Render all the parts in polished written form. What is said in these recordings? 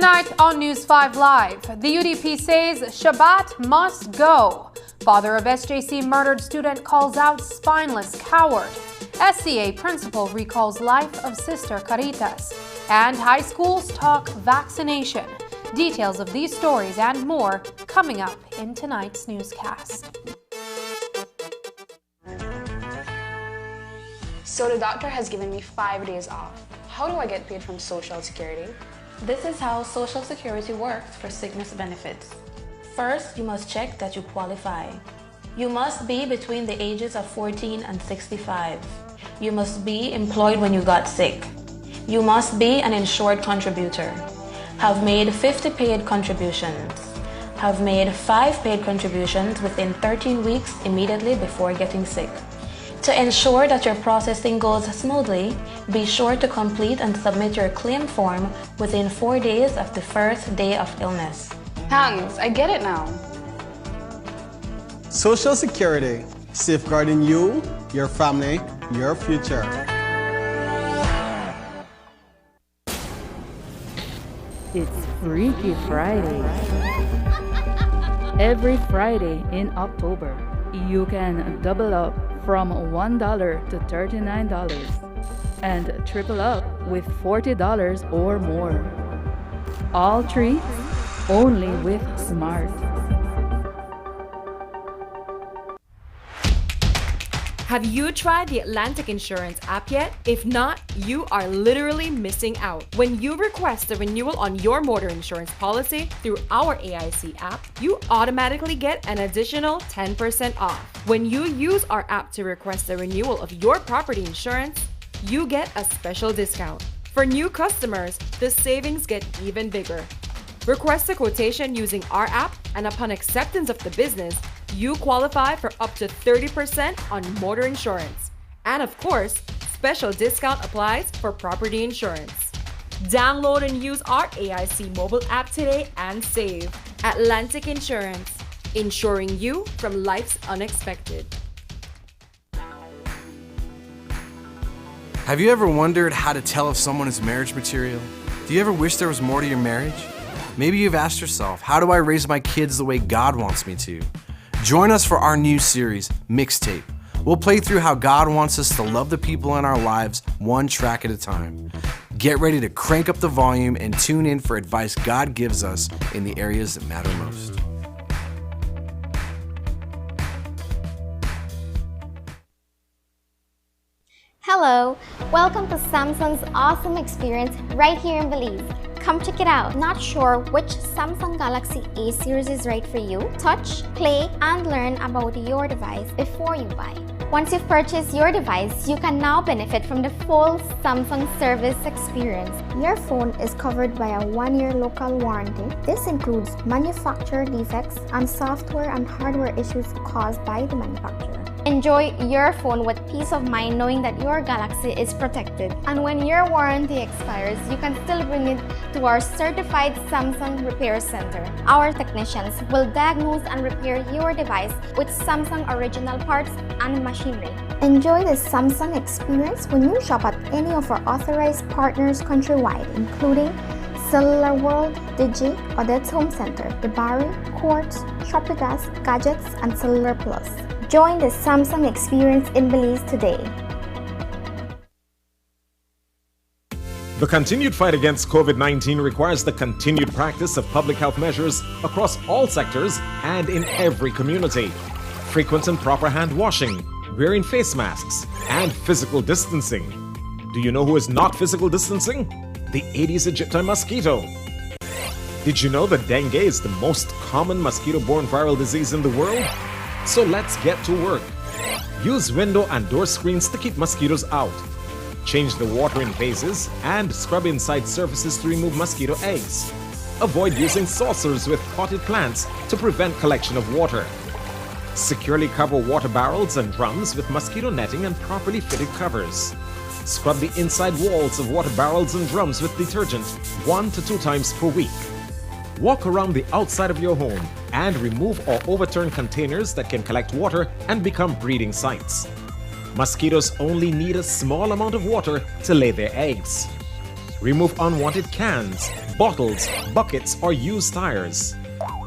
Tonight on News 5 Live, the UDP says Shabbat must go. Father of SJC murdered student calls out spineless coward. SCA principal recalls life of sister Caritas. And high schools talk vaccination. Details of these stories and more coming up in tonight's newscast. So the doctor has given me 5 days off. How do I get paid from Social Security? This is how Social Security works for sickness benefits. First, you must check that you qualify. You must be between the ages of 14 and 65. You must be employed when you got sick. You must be an insured contributor. Have made 50 paid contributions. Have made 5 paid contributions within 13 weeks immediately before getting sick. To ensure that your processing goes smoothly, be sure to complete and submit your claim form within 4 days of the first day of illness. Thanks, I get it now. Social Security, safeguarding you, your family, your future. It's Freaky Friday. Every Friday in October, you can double up from $1 to $39 and triple up with $40 or more. All treats only with Smart. Have you tried the Atlantic Insurance app yet? If not, you are literally missing out. When you request a renewal on your motor insurance policy through our AIC app, you automatically get an additional 10% off. When you use our app to request a renewal of your property insurance, you get a special discount. For new customers, the savings get even bigger. Request a quotation using our app, and upon acceptance of the business, you qualify for up to 30% on motor insurance. And of course, special discount applies for property insurance. Download and use our AIC mobile app today and save. Atlantic Insurance, insuring you from life's unexpected. Have you ever wondered how to tell if someone is marriage material? Do you ever wish there was more to your marriage? Maybe you've asked yourself, how do I raise my kids the way God wants me to? Join us for our new series, Mixtape. We'll play through how God wants us to love the people in our lives one track at a time. Get ready to crank up the volume and tune in for advice God gives us in the areas that matter most. Hello, welcome to Samsung's awesome experience right here in Belize. Come check it out. Not sure which Samsung Galaxy A series is right for you? Touch, play, and learn about your device before you buy. Once you've purchased your device, you can now benefit from the full Samsung service experience. Your phone is covered by a 1-year local warranty. This includes manufacturer defects and software and hardware issues caused by the manufacturer. Enjoy your phone with peace of mind knowing that your Galaxy is protected. And when your warranty expires, you can still bring it to our certified Samsung Repair Center. Our technicians will diagnose and repair your device with Samsung original parts and machinery. Enjoy the Samsung experience when you shop at any of our authorized partners countrywide, including Cellular World, Digi, Odette's Home Center, Debari, Quartz, Shopigas, Gadgets, and Cellular Plus. Join the Samsung experience in Belize today. The continued fight against COVID-19 requires the continued practice of public health measures across all sectors and in every community. Frequent and proper hand washing, wearing face masks, and physical distancing. Do you know who is not physical distancing? The Aedes aegypti mosquito. Did you know that dengue is the most common mosquito-borne viral disease in the world? So let's get to work. Use window and door screens to keep mosquitoes out. Change the water in vases and scrub inside surfaces to remove mosquito eggs. Avoid using saucers with potted plants to prevent collection of water. Securely cover water barrels and drums with mosquito netting and properly fitted covers. Scrub the inside walls of water barrels and drums with detergent 1 to 2 times per week. Walk around the outside of your home and remove or overturn containers that can collect water and become breeding sites. Mosquitoes only need a small amount of water to lay their eggs. Remove unwanted cans, bottles, buckets, or used tires.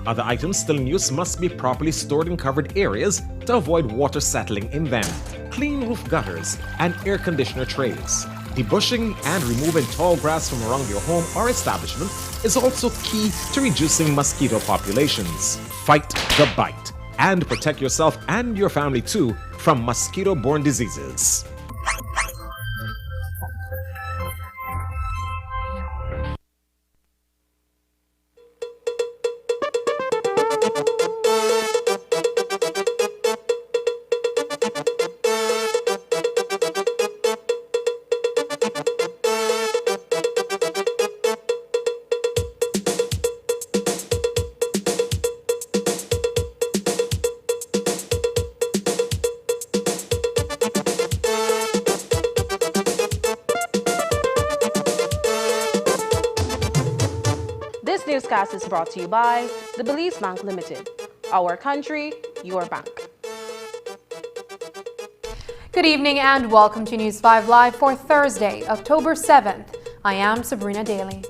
Other items still in use must be properly stored in covered areas to avoid water settling in them. Clean roof gutters and air conditioner trays. Debushing and removing tall grass from around your home or establishment is also key to reducing mosquito populations. Fight the bite and protect yourself and your family too from mosquito-borne diseases. This newscast is brought to you by the Belize Bank Limited. Our country, your bank. Good evening and welcome to News 5 Live for Thursday, October 7th. I am Sabrina Daly.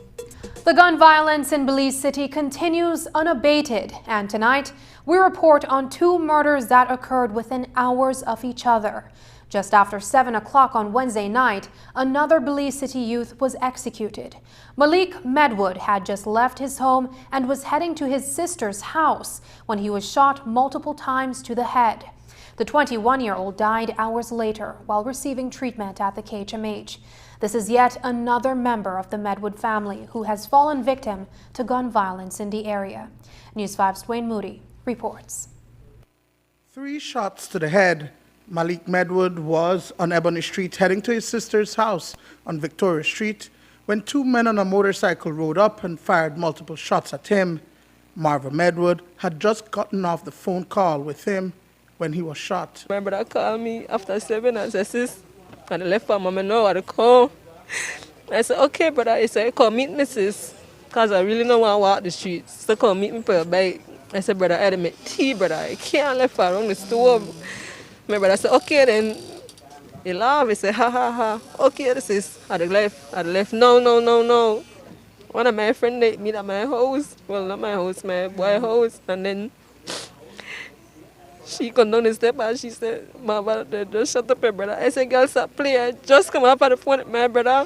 The gun violence in Belize City continues unabated, and tonight we report on 2 murders that occurred within hours of each other. Just after 7 o'clock on Wednesday night, another Belize City youth was executed. Malik Medwood had just left his home and was heading to his sister's house when he was shot multiple times to the head. The 21-year-old died hours later while receiving treatment at the KHMH. This is yet another member of the Medwood family who has fallen victim to gun violence in the area. News 5's Dwayne Moody reports. 3 shots to the head. Malik Medwood was on Ebony Street heading to his sister's house on Victoria Street when 2 men on a motorcycle rode up and fired multiple shots at him. Marva Medwood had just gotten off the phone call with him when he was shot. My brother called me after 7 and said, "Sis, I left for mama now at the call." I said, "Okay, brother." He said, "Come meet me, sis, because I really don't want to walk the streets. So come meet me for a bite." I said, "Brother, I had to make tea, brother. I can't left for around the stove." My brother said, "Okay then." He laughed. He said, "Ha ha ha. Okay, this is at the left. No. One of my friends they meet at my house. Well, not my house, my boy house. And then she come down the step and she said, "Mama, just shut up, my brother." I said, "Girl, stop playing. I just come up on the phone with my brother."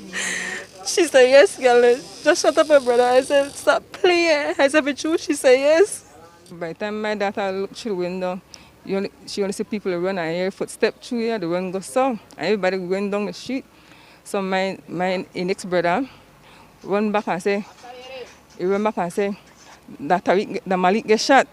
She said, "Yes, girl, just shut up, my brother." I said, "Stop playing." I said, "It's true." She said, "Yes." By the time my daughter looked through the window, she only see people run and hear footsteps through here, the run goes so. And everybody went down the street. So my next brother run back and say, that Malik get shot.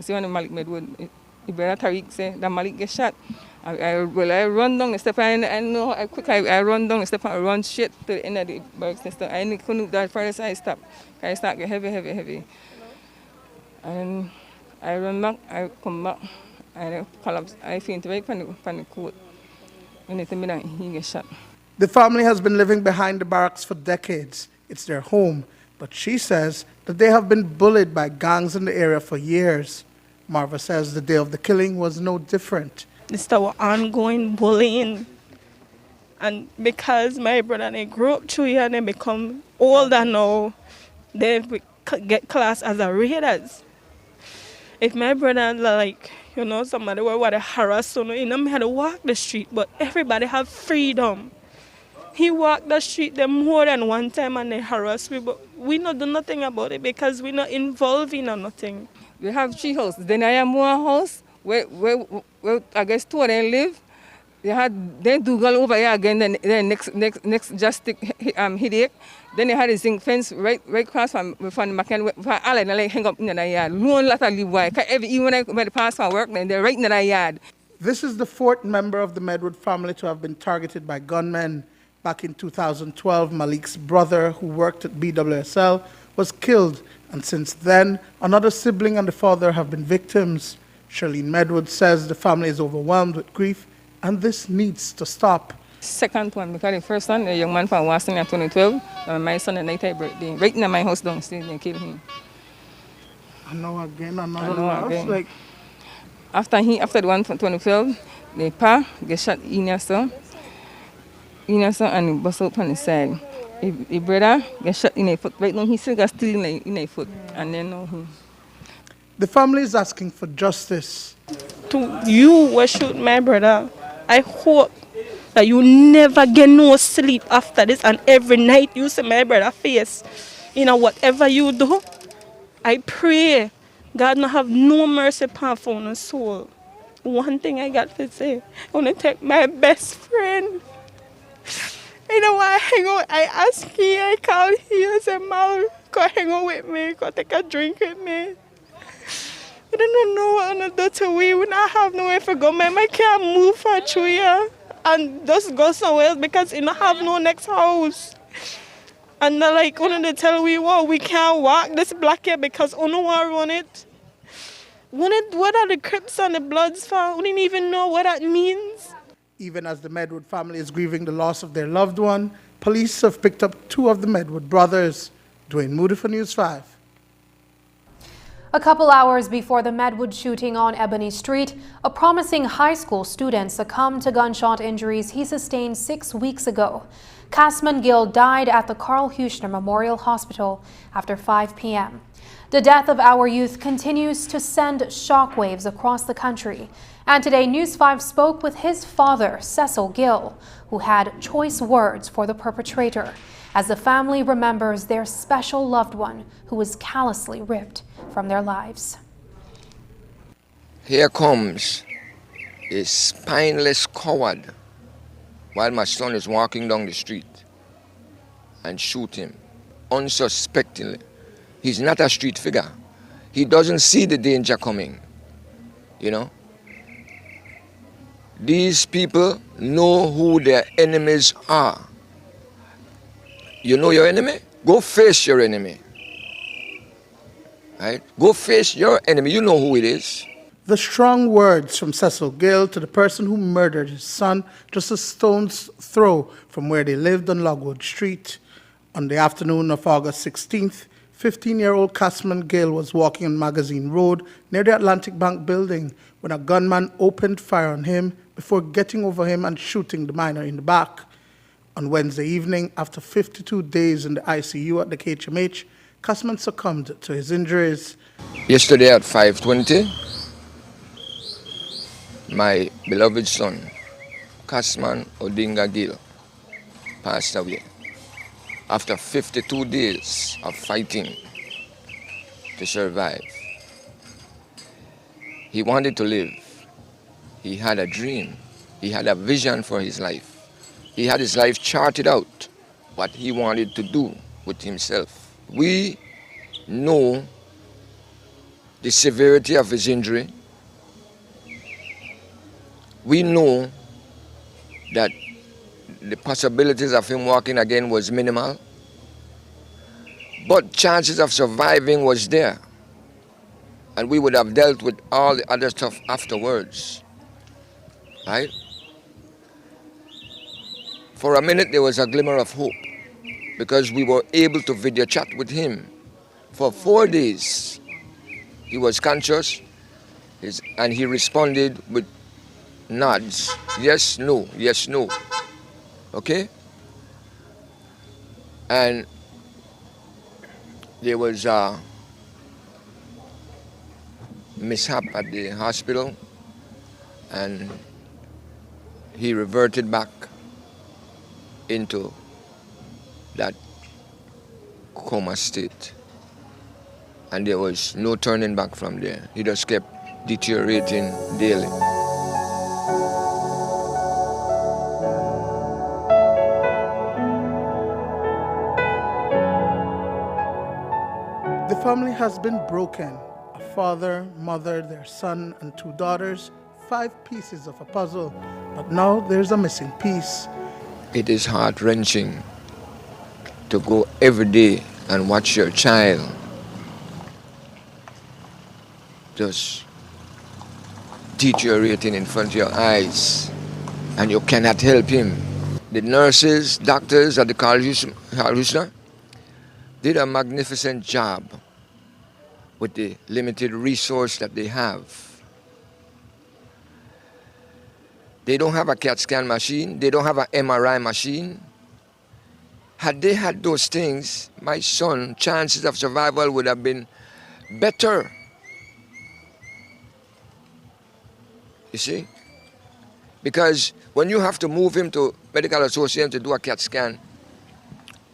See when Malik Medwood, the brother Tariq say that Malik get shot. I run down the step and I know how quick I run down the step and I run straight to the end of the barracks and stuff. I couldn't that first I stopped. I start get heavy. And I run back, I come back, I collapse, I faint right from the coat. When they tell me that he gets shot. The family has been living behind the barracks for decades. It's their home, but she says that they have been bullied by gangs in the area for years. Marva says the day of the killing was no different. It's our ongoing bullying. And because my brother and I grew up through here and they become older now, they get classed as a raiders. If my brother, somebody would harass him, he had to walk the street, but everybody have freedom. He walked the street them more than one time and they harass me, but we not do nothing about it because we not involved in nothing. We have 3 houses. Then I have more house where I guess 2 of them live. They do go over here again. Then next just headache. Then they had a zinc fence right across from the McKen. All of them hang up in the yard. No lot of live wire. Even when I pass for work, then they're right in the yard. This is the 4th member of the Medwood family to have been targeted by gunmen. Back in 2012, Malik's brother, who worked at BWSL, was killed. And since then, another sibling and the father have been victims. Charlene Medwood says the family is overwhelmed with grief and this needs to stop. Second one, because the first one, a young man from Waston in 2012, my son at night birthday, right in my house downstairs, they killed him. And now again, another loss. After the one from 2012, the pa get shot in and he bust out on the side. his brother get shot in the foot. Right now, he still got steel in the foot. And then The family is asking for justice. To you who shoot my brother, I hope that you never get no sleep after this, and every night you see my brother face, whatever you do, I pray God not have no mercy upon phone soul. One thing I got to say, I want to take my best friend. You know what, I ask you, I call you, I say, Mal, come hang out with me, come take a drink with me. I don't know what I'm going to do to we. We don't have nowhere to go. I can't move for 2 years and just go somewhere else because you don't have no next house. And they're like, they tell we can't walk this block here because we don't want to run it. What are the Crips and the Bloods for? We didn't even know what that means. Even as the Medwood family is grieving the loss of their loved one, police have picked up 2 of the Medwood brothers. Dwayne Moody for News 5. A couple hours before the Medwood shooting on Ebony Street, a promising high school student succumbed to gunshot injuries he sustained 6 weeks ago. Casman Gill died at the Carl Huchner Memorial Hospital after 5 p.m. The death of our youth continues to send shockwaves across the country. And today, News 5 spoke with his father, Cecil Gill, who had choice words for the perpetrator, as the family remembers their special loved one who was callously ripped from their lives. Here comes a spineless coward while my son is walking down the street and shoot him unsuspectingly. He's not a street figure. He doesn't see the danger coming, These people know who their enemies are. You know your enemy? Go face your enemy. Right? Go face your enemy. You know who it is. The strong words from Cecil Gill to the person who murdered his son just a stone's throw from where they lived on Logwood Street. On the afternoon of August 16th, 15-year-old Casman Gill was walking on Magazine Road near the Atlantic Bank building when a gunman opened fire on him before getting over him and shooting the minor in the back. On Wednesday evening, after 52 days in the ICU at the KHMH, Casman succumbed to his injuries. Yesterday at 5:20, my beloved son, Casman Odinga Gill, passed away after 52 days of fighting to survive. He wanted to live. He had a dream. He had a vision for his life. He had his life charted out, what he wanted to do with himself. We know the severity of his injury. We know that the possibilities of him walking again was minimal, but chances of surviving was there. And we would have dealt with all the other stuff afterwards, right? For a minute, there was a glimmer of hope because we were able to video chat with him. For 4 days, he was conscious and he responded with nods. Yes, no, yes, no. Okay? And there was a mishap at the hospital and he reverted back into that coma state. And there was no turning back from there. He just kept deteriorating daily. The family has been broken. A father, mother, their son, and 2 daughters. 5 pieces of a puzzle. But now there's a missing piece. It is heart-wrenching to go every day and watch your child just deteriorating in front of your eyes, and you cannot help him. The nurses, doctors at the Carl Huchner did a magnificent job with the limited resource that they have. They don't have a CAT scan machine. They don't have an MRI machine. Had they had those things, my son, chances of survival would have been better. You see? Because when you have to move him to medical association to do a CAT scan,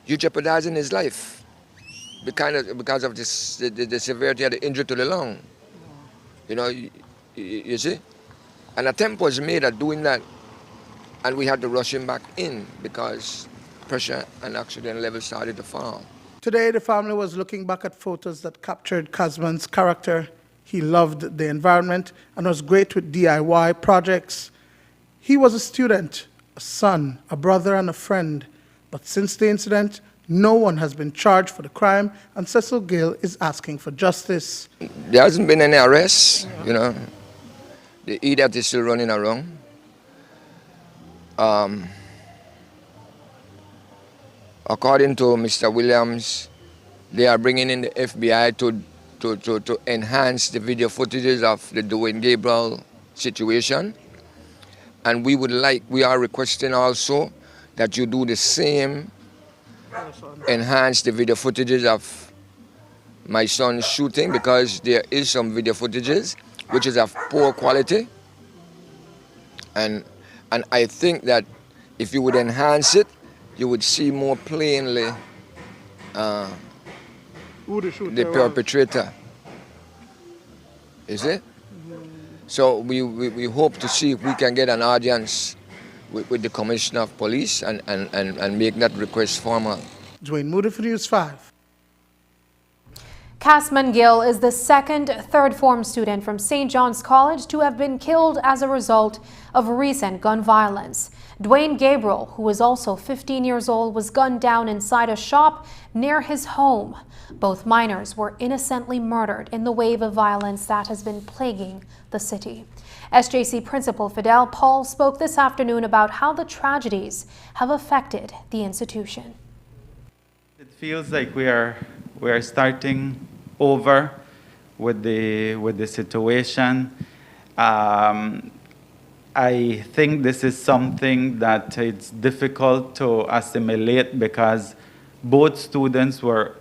you're jeopardizing his life because of the severity of the injury to the lung. You know, you see? An attempt was made at doing that, and we had to rush him back in because pressure and oxygen levels started to fall. Today, the family was looking back at photos that captured Casman's character. He loved the environment and was great with DIY projects. He was a student, a son, a brother, and a friend. But since the incident, no one has been charged for the crime, and Cecil Gill is asking for justice. There hasn't been any arrests, you know. The idiot is still running around. According to Mr. Williams, they are bringing in the FBI to enhance the video footages of the Dwayne Gabriel situation. And we are requesting also that you do the same, enhance the video footages of my son's shooting, because there is some video footages which is of poor quality. And I think that if you would enhance it, you would see more plainly the perpetrator. Is it? So we hope to see if we can get an audience with the Commissioner of Police and make that request formal. Dwayne Moody for News 5. Casman Gill is the second third-form student from St. John's College to have been killed as a result of recent gun violence. Dwayne Gabriel, who is also 15 years old, was gunned down inside a shop near his home. Both minors were innocently murdered in the wave of violence that has been plaguing the city. SJC Principal Fidel Paul spoke this afternoon about how the tragedies have affected the institution. It feels like we are starting over with the situation. I think this is something that it's difficult to assimilate because both students were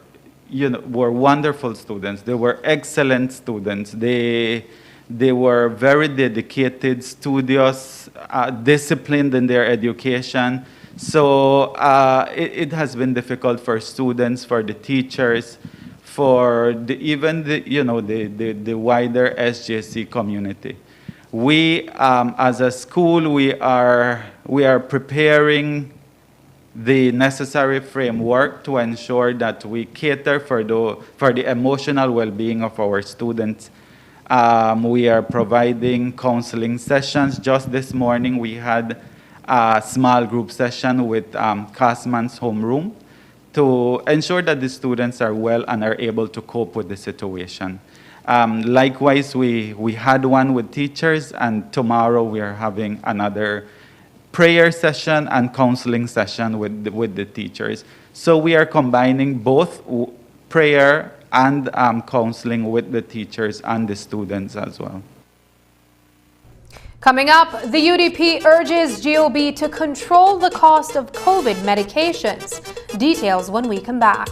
wonderful students. They were excellent students. They were very dedicated, studious, disciplined in their education. So it has been difficult for students, for the teachers, for even the wider SJC community. We, as a school, we are preparing the necessary framework to ensure that we cater for the emotional well-being of our students. We are providing counseling sessions. Just this morning, we had a small group session with Casman's homeroom to ensure that the students are well and are able to cope with the situation. Likewise, we had one with teachers, and tomorrow we are having another prayer session and counseling session with the teachers. So we are combining both prayer and counseling with the teachers and the students as well. Coming up, the UDP urges GOB to control the cost of COVID medications. Details when we come back.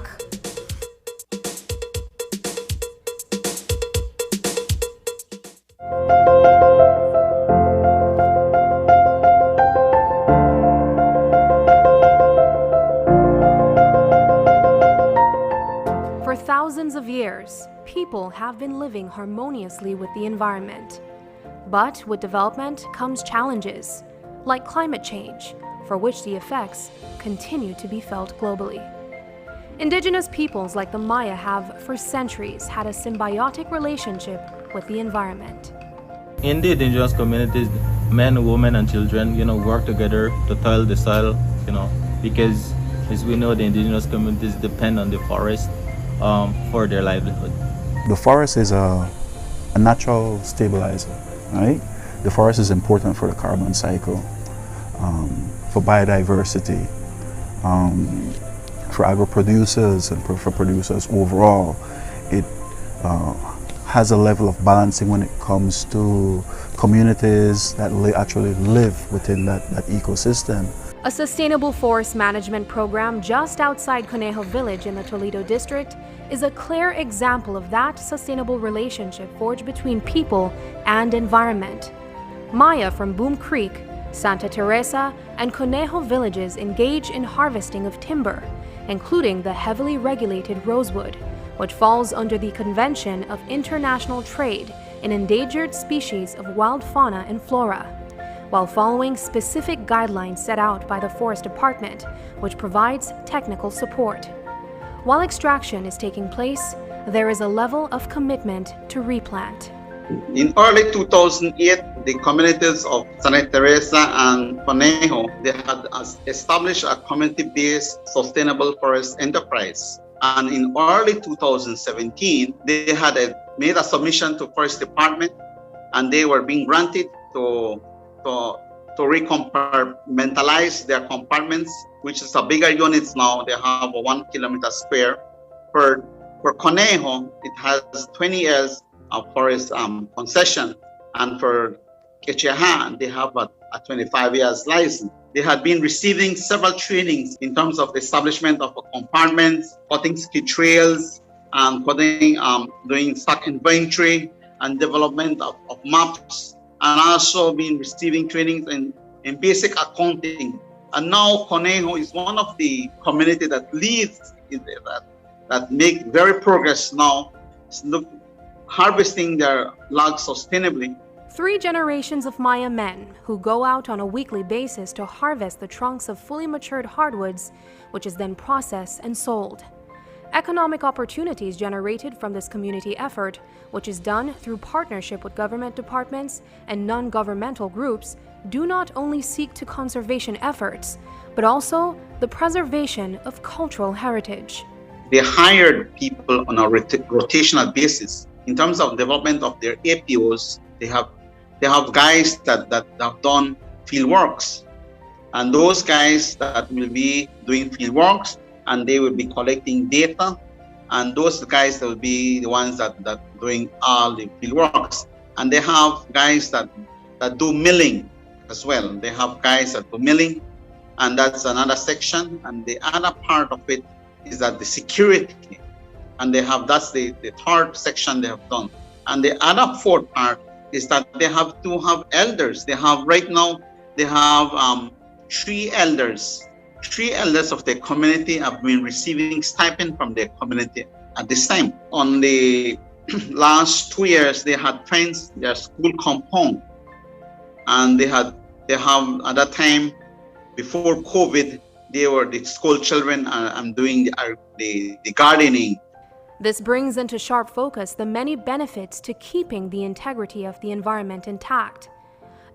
For thousands of years, people have been living harmoniously with the environment. But with development comes challenges, like climate change, for which the effects continue to be felt globally. Indigenous peoples like the Maya have, for centuries, had a symbiotic relationship with the environment. In the indigenous communities, men, women, and children, work together to till the soil, because as we know, the indigenous communities depend on the forest for their livelihood. The forest is a natural stabilizer. Right? The forest is important for the carbon cycle, for biodiversity, for agro-producers and for producers overall. It has a level of balancing when it comes to communities that actually live within that ecosystem. A sustainable forest management program just outside Conejo Village in the Toledo district is a clear example of that sustainable relationship forged between people and environment. Maya from Boom Creek, Santa Teresa, and Conejo villages engage in harvesting of timber, including the heavily regulated rosewood, which falls under the Convention of International Trade in Endangered Species of Wild Fauna and Flora, while following specific guidelines set out by the Forest Department, which provides technical support. While extraction is taking place, there is a level of commitment to replant. In early 2008, the communities of Santa Teresa and Conejo, they had established a community-based sustainable forest enterprise. And in early 2017, they had made a submission to Forest Department, and they were being granted to recompartmentalize their compartments, which is a bigger units now. They have a 1 kilometer square. For Conejo, it has 20 years of forest concession, and for Quechehan, they have a 25 years license. They had been receiving several trainings in terms of the establishment of compartments, cutting ski trails, and doing stock inventory and development of maps, and also been receiving trainings in basic accounting. And now Conejo is one of the community that leads in that make very progress now, harvesting their logs sustainably. 3 generations of Maya men who go out on a weekly basis to harvest the trunks of fully matured hardwoods, which is then processed and sold. Economic opportunities generated from this community effort, which is done through partnership with government departments and non-governmental groups, do not only seek to conservation efforts, but also the preservation of cultural heritage. They hired people on a rotational basis. In terms of development of their APOs, they have guys that have done field works, and those guys that will be doing field works, and they will be collecting data, and those guys that will be the ones that doing all the field works. And they have guys that do milling as well. They have guys that do milling, and that's another section. And the other part of it is that the security, and that's the third section they have done. And the other fourth part is that they have to have elders. They have 3 elders. 3 elders of the community have been receiving stipend from the community at this time. On the last 2 years, they had fenced their school compound, and they have at that time, before COVID, they were the school children and doing the gardening. This brings into sharp focus the many benefits to keeping the integrity of the environment intact,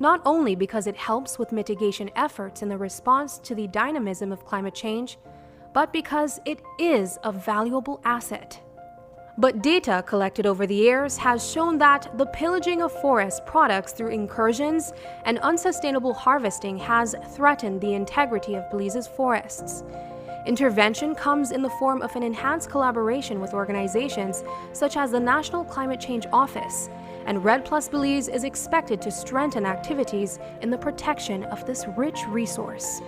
not only because it helps with mitigation efforts in the response to the dynamism of climate change, but because it is a valuable asset. But data collected over the years has shown that the pillaging of forest products through incursions and unsustainable harvesting has threatened the integrity of Belize's forests. Intervention comes in the form of an enhanced collaboration with organizations such as the National Climate Change Office, and Red Plus Belize is expected to strengthen activities in the protection of this rich resource.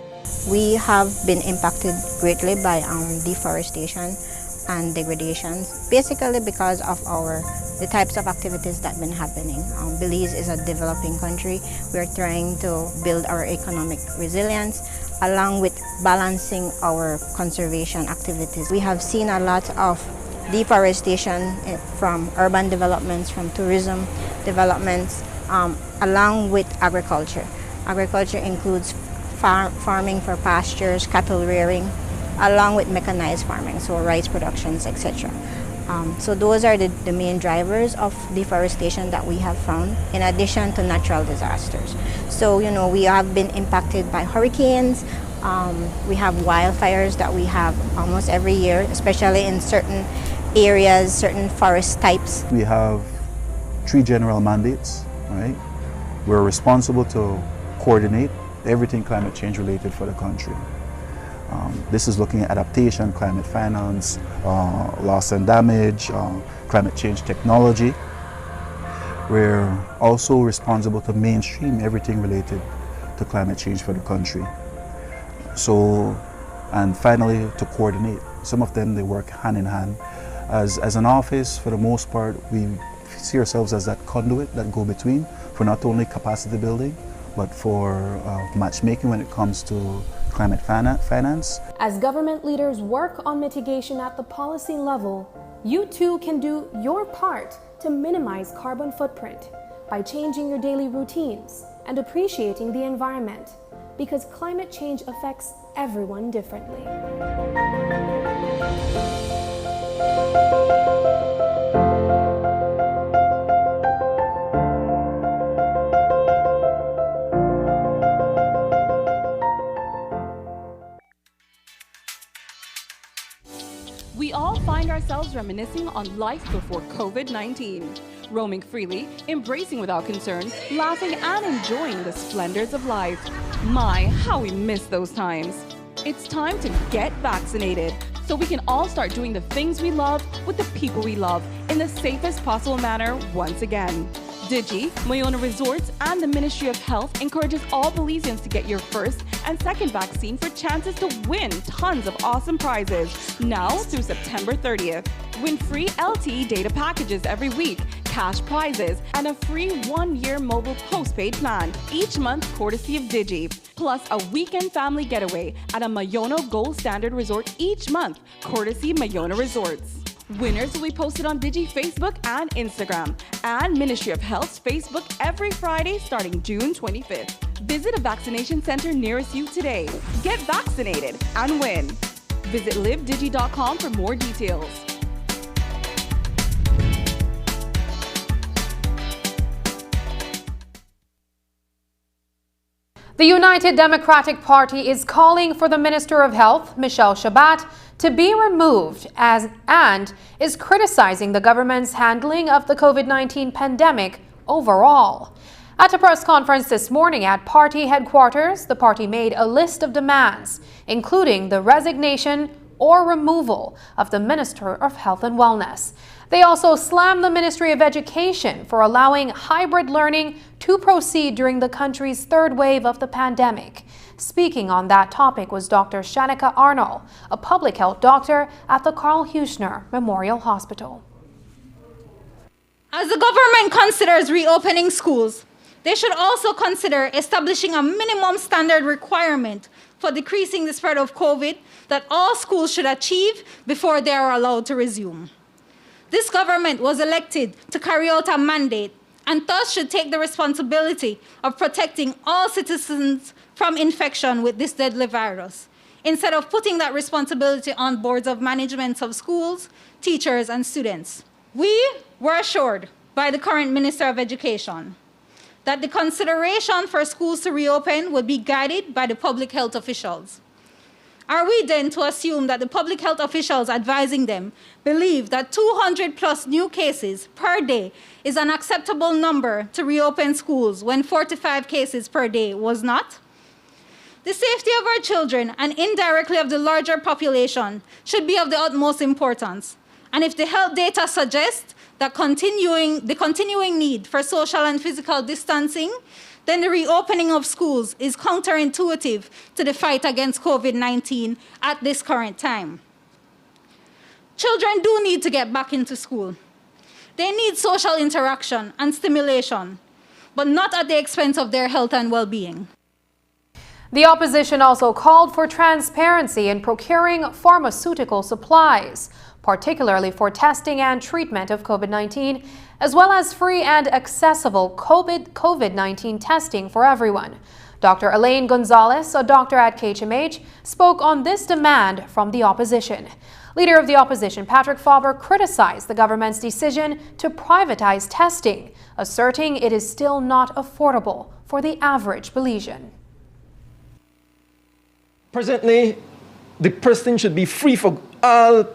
We have been impacted greatly by deforestation and degradation, basically because of the types of activities that have been happening. Belize is a developing country. We are trying to build our economic resilience along with balancing our conservation activities. We have seen a lot of deforestation from urban developments, from tourism developments, along with agriculture. Agriculture includes farming for pastures, cattle rearing, along with mechanized farming, so rice productions, etc. So those are the main drivers of deforestation that we have found, in addition to natural disasters. So, we have been impacted by hurricanes. We have wildfires that we have almost every year, especially in certain areas, certain forest types. We have 3 general mandates, right? We're responsible to coordinate everything climate change related for the country. This is looking at adaptation, climate finance, loss and damage, climate change technology. We're also responsible to mainstream everything related to climate change for the country. So, and finally to coordinate. Some of them, they work hand in hand. As an office, for the most part, we see ourselves as that conduit, that go-between for not only capacity building, but for matchmaking when it comes to climate finance. As government leaders work on mitigation at the policy level, you too can do your part to minimize carbon footprint by changing your daily routines and appreciating the environment, because climate change affects everyone differently. We all find ourselves reminiscing on life before COVID-19, roaming freely, embracing without concern, laughing and enjoying the splendors of life. My, how we miss those times. It's time to get vaccinated so we can all start doing the things we love with the people we love in the safest possible manner once again. Digi, Mayona Resorts, and the Ministry of Health encourages all Belizeans to get your first and second vaccine for chances to win tons of awesome prizes now through September 30th. Win free LTE data packages every week, cash prizes, and a free 1-year mobile postpaid plan each month courtesy of Digi. Plus a weekend family getaway at a Mayona Gold Standard Resort each month courtesy Mayona Resorts. Winners will be posted on Digi Facebook and Instagram and Ministry of Health's Facebook every Friday starting June 25th. Visit a vaccination center nearest you today. Get vaccinated and win. Visit livedigi.com for more details. The United Democratic Party is calling for the Minister of Health, Michelle Shabat, to be removed and is criticizing the government's handling of the COVID-19 pandemic overall. At a press conference this morning at party headquarters, the party made a list of demands, including the resignation or removal of the Minister of Health and Wellness. They also slammed the Ministry of Education for allowing hybrid learning to proceed during the country's third wave of the pandemic. Speaking on that topic was Dr. Shanika Arnold, a public health doctor at the Carl Huchner Memorial Hospital. As the government considers reopening schools, they should also consider establishing a minimum standard requirement for decreasing the spread of COVID that all schools should achieve before they are allowed to resume. This government was elected to carry out a mandate and thus should take the responsibility of protecting all citizens from infection with this deadly virus, instead of putting that responsibility on boards of management of schools, teachers, and students. We were assured by the current Minister of Education that the consideration for schools to reopen would be guided by the public health officials. Are we then to assume that the public health officials advising them believe that 200 plus new cases per day is an acceptable number to reopen schools when 45 cases per day was not? The safety of our children and indirectly of the larger population should be of the utmost importance. And if the health data suggests that the continuing need for social and physical distancing, then the reopening of schools is counterintuitive to the fight against COVID-19 at this current time. Children do need to get back into school. They need social interaction and stimulation, but not at the expense of their health and well-being. The opposition also called for transparency in procuring pharmaceutical supplies, particularly for testing and treatment of COVID-19, as well as free and accessible COVID-19 testing for everyone. Dr. Elaine Gonzalez, a doctor at KHMH, spoke on this demand from the opposition. Leader of the opposition, Patrick Faber, criticized the government's decision to privatize testing, asserting it is still not affordable for the average Belizean. Presently, the testing should be free for all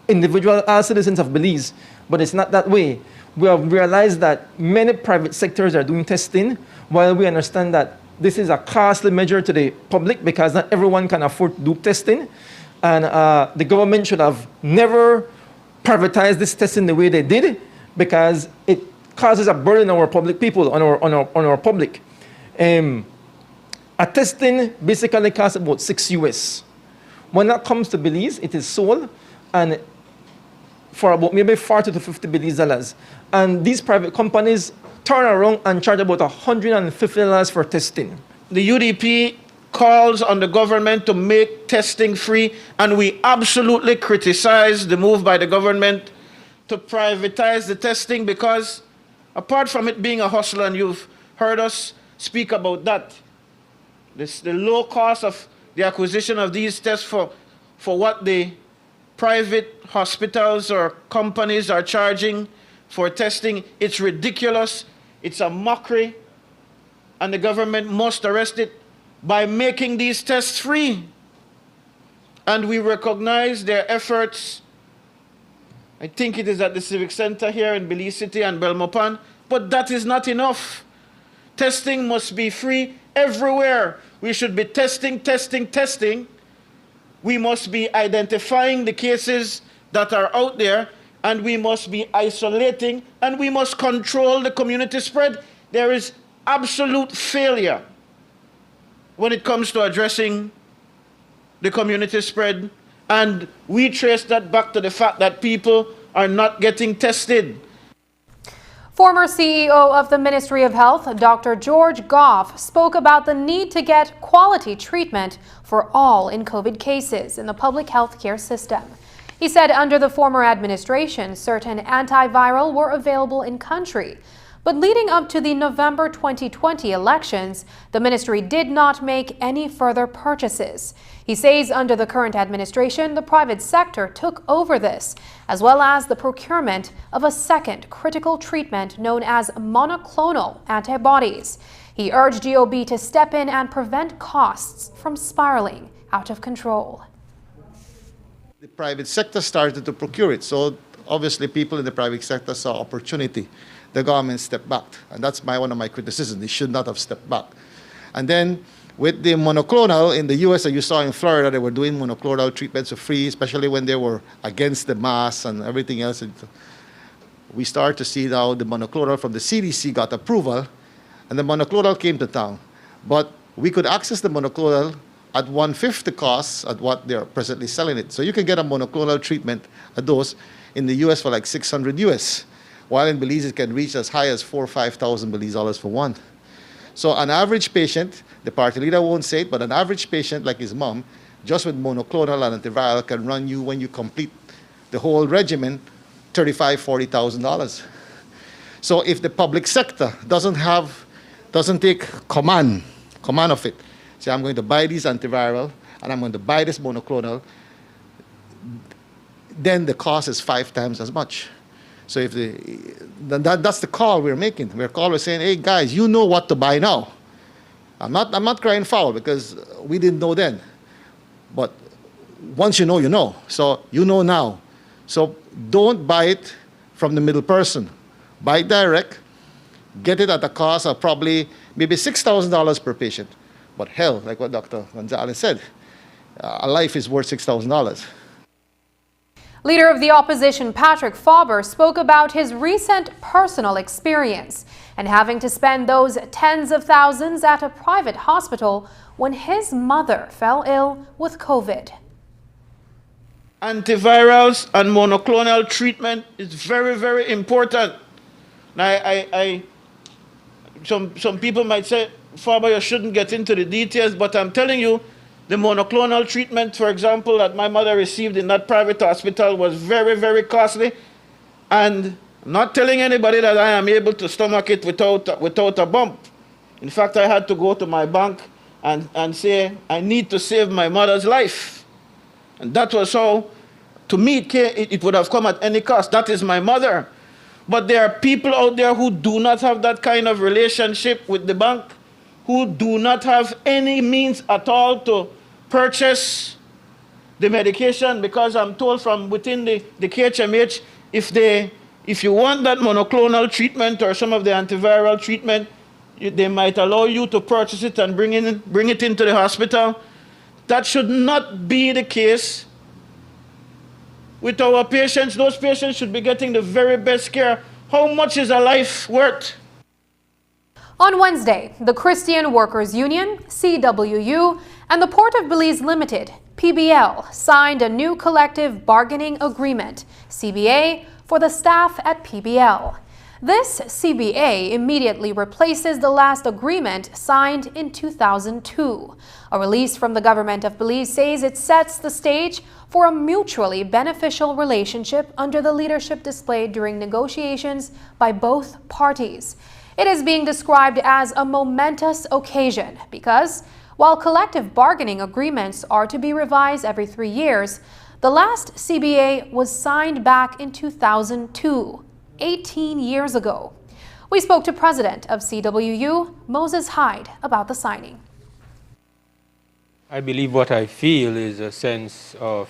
individual, all citizens of Belize, but it's not that way. We have realized that many private sectors are doing testing, while we understand that this is a costly measure to the public because not everyone can afford to do testing. And the government should have never privatized this testing the way they did, because it causes a burden on our public people, on our public. And A testing basically costs about $6 US. When that comes to Belize, it is sold and for about maybe $40 to $50 Belize. And these private companies turn around and charge about $150 for testing. The UDP calls on the government to make testing free, and we absolutely criticize the move by the government to privatize the testing, because apart from it being a hustle, and you've heard us speak about that, the low cost of the acquisition of these tests for what the private hospitals or companies are charging for testing, it's ridiculous, it's a mockery, and the government must arrest it by making these tests free. And we recognize their efforts. I think it is at the Civic Center here in Belize City and Belmopan, but that is not enough. Testing must be free everywhere. We should be testing. We must be identifying the cases that are out there, and we must be isolating, and we must control the community spread. There is absolute failure when it comes to addressing the community spread, and we trace that back to the fact that people are not getting tested. Former CEO of the Ministry of Health, Dr. George Goff, spoke about the need to get quality treatment for all in COVID cases in the public health care system. He said under the former administration, certain antiviral were available in country. But leading up to the November 2020 elections, the ministry did not make any further purchases. He says under the current administration, the private sector took over this, as well as the procurement of a second critical treatment known as monoclonal antibodies. He urged GOB to step in and prevent costs from spiraling out of control. The private sector started to procure it, so obviously people in the private sector saw opportunity. The government stepped back, and that's one of my criticisms. They should not have stepped back. And then with the monoclonal in the US, you saw in Florida, they were doing monoclonal treatments for free, especially when they were against the masks and everything else. We start to see now the monoclonal from the CDC got approval, and the monoclonal came to town. But we could access the monoclonal at 1/5 the cost at what they're presently selling it. So you can get a monoclonal treatment, a dose, in the US for like $600 US. While in Belize, it can reach as high as $4,000 or $5,000 Belize dollars for one. So an average patient, the party leader won't say it, but an average patient like his mom, just with monoclonal and antiviral, can run you, when you complete the whole regimen, $35,000, $40,000. So if the public sector doesn't take command of it, say I'm going to buy these antiviral and I'm going to buy this monoclonal, then the cost is 5 times as much. So if that's the call we're making. We're saying, hey guys, you know what to buy now. I'm not crying foul because we didn't know then. But once you know, you know. So you know now. So don't buy it from the middle person. Buy it direct. Get it at a cost of probably maybe $6,000 per patient. But hell, like what Dr. Gonzalez said, a life is worth $6,000. Leader of the opposition Patrick Faber spoke about his recent personal experience and having to spend those tens of thousands at a private hospital when his mother fell ill with COVID. Antivirals and monoclonal treatment is very, very important. Now, some people might say, Faber, you shouldn't get into the details, but I'm telling you, the monoclonal treatment, for example, that my mother received in that private hospital was very, very costly. And I'm not telling anybody that I am able to stomach it without a bump. In fact, I had to go to my bank and say, I need to save my mother's life. And that was how, to me, it would have come at any cost. That is my mother. But there are people out there who do not have that kind of relationship with the bank, who do not have any means at all to purchase the medication, because I'm told from within the KHMH, if you want that monoclonal treatment or some of the antiviral treatment, they might allow you to purchase it and bring it into the hospital. That should not be the case with our patients. Those patients should be getting the very best care. How much is a life worth? On Wednesday, the Christian Workers Union, CWU, and the Port of Belize Limited, PBL, signed a new collective bargaining agreement, CBA, for the staff at PBL. This CBA immediately replaces the last agreement signed in 2002. A release from the government of Belize says it sets the stage for a mutually beneficial relationship under the leadership displayed during negotiations by both parties. It is being described as a momentous occasion because, while collective bargaining agreements are to be revised every 3 years, the last CBA was signed back in 2002, 18 years ago. We spoke to President of CWU, Moses Hyde, about the signing. I believe what I feel is a sense of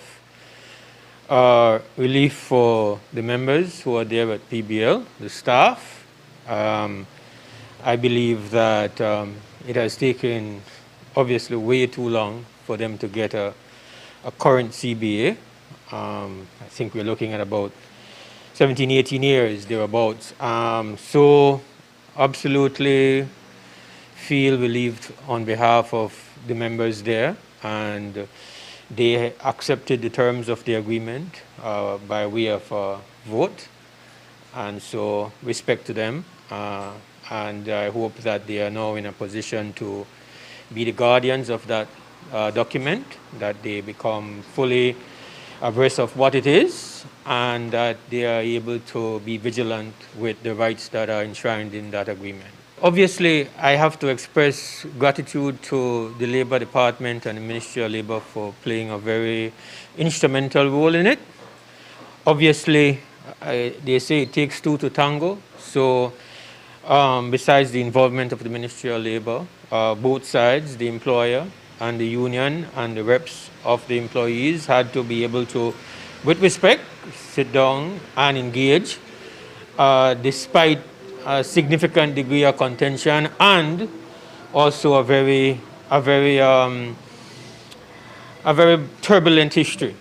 relief for the members who are there at PBL, the staff. I believe that it has taken obviously way too long for them to get a current CBA. I think we're looking at about 17, 18 years, thereabouts. So absolutely feel relieved on behalf of the members there, and they accepted the terms of the agreement by way of a vote, and so respect to them. And I hope that they are now in a position to be the guardians of that document, that they become fully abreast of what it is, and that they are able to be vigilant with the rights that are enshrined in that agreement. Obviously, I have to express gratitude to the Labour Department and the Ministry of Labour for playing a very instrumental role in it. Obviously, they say it takes two to tango, so besides the involvement of the Ministry of Labour, both sides, the employer and the union and the reps of the employees, had to be able to, with respect, sit down and engage despite a significant degree of contention and also a very turbulent history.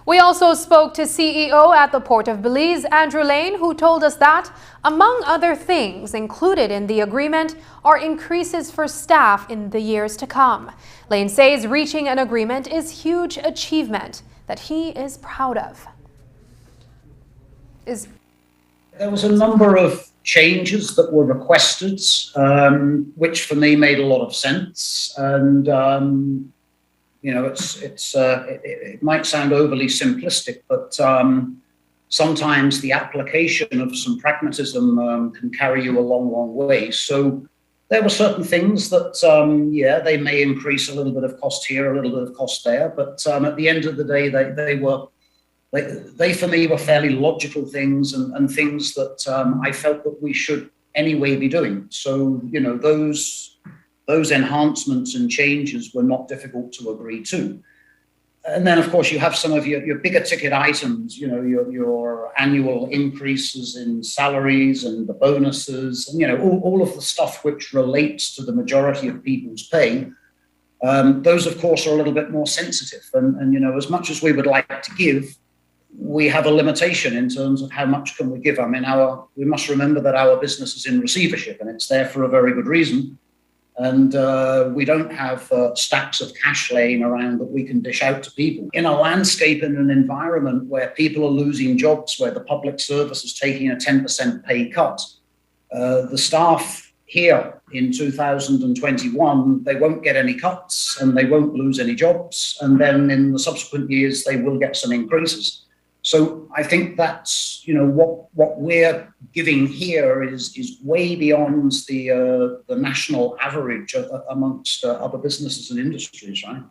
We also spoke to CEO at the Port of Belize, Andrew Lane, who told us that, among other things included in the agreement, are increases for staff in the years to come. Lane says reaching an agreement is a huge achievement that he is proud of. There was a number of changes that were requested, which for me made a lot of sense. And you know, it might sound overly simplistic, but sometimes the application of some pragmatism can carry you a long, long way. So there were certain things that, yeah, they may increase a little bit of cost here, a little bit of cost there, but at the end of the day, they for me were fairly logical things and things that I felt that we should anyway be doing. So, you know, those enhancements and changes were not difficult to agree to. And then, of course, you have some of your bigger ticket items, you know, your annual increases in salaries and the bonuses, and, you know, all of the stuff which relates to the majority of people's pay. Those, of course, are a little bit more sensitive. And, you know, as much as we would like to give, we have a limitation in terms of how much can we give. I mean, we must remember that our business is in receivership, and it's there for a very good reason. And we don't have stacks of cash laying around that we can dish out to people. In a landscape, in an environment where people are losing jobs, where the public service is taking a 10% pay cut, the staff here in 2021, they won't get any cuts and they won't lose any jobs. And then in the subsequent years, they will get some increases. So I think that's, you know, what we're giving here is way beyond the national average amongst other businesses and industries, right?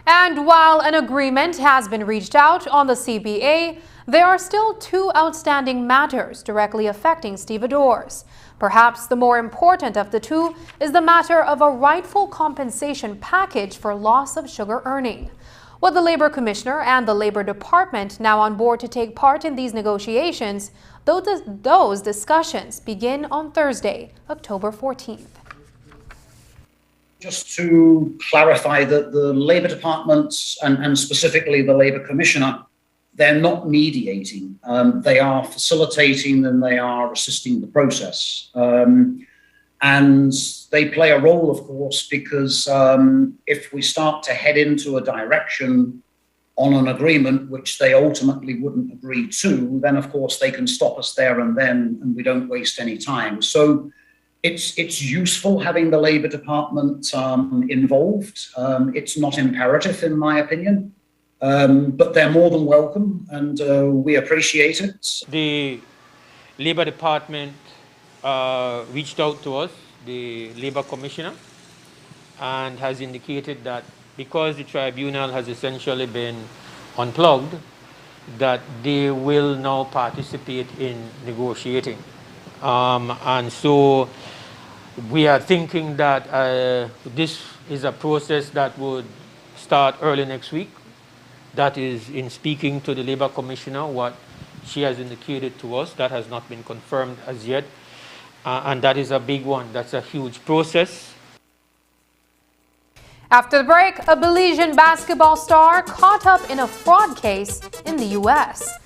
And while an agreement has been reached out on the CBA, there are still two outstanding matters directly affecting stevedores. Perhaps the more important of the two is the matter of a rightful compensation package for loss of sugar earning. With the Labour Commissioner and the Labour Department now on board to take part in these negotiations, those discussions begin on Thursday, October 14th. Just to clarify that the Labour Department and specifically the Labour Commissioner, they're not mediating. They are facilitating and they are assisting the process. And they play a role, of course, because if we start to head into a direction on an agreement which they ultimately wouldn't agree to, then of course they can stop us there and then, and we don't waste any time. So it's useful having the Labour Department involved. It's not imperative, in my opinion, but they're more than welcome, and we appreciate it. The Labour Department reached out to us, the Labour Commissioner, and has indicated that because the tribunal has essentially been unplugged, that they will now participate in negotiating. And so we are thinking that this is a process that would start early next week. That is, in speaking to the Labour Commissioner, what she has indicated to us. That has not been confirmed as yet. And that is a big one. That's a huge process. After the break, a Belizean basketball star caught up in a fraud case in the U.S.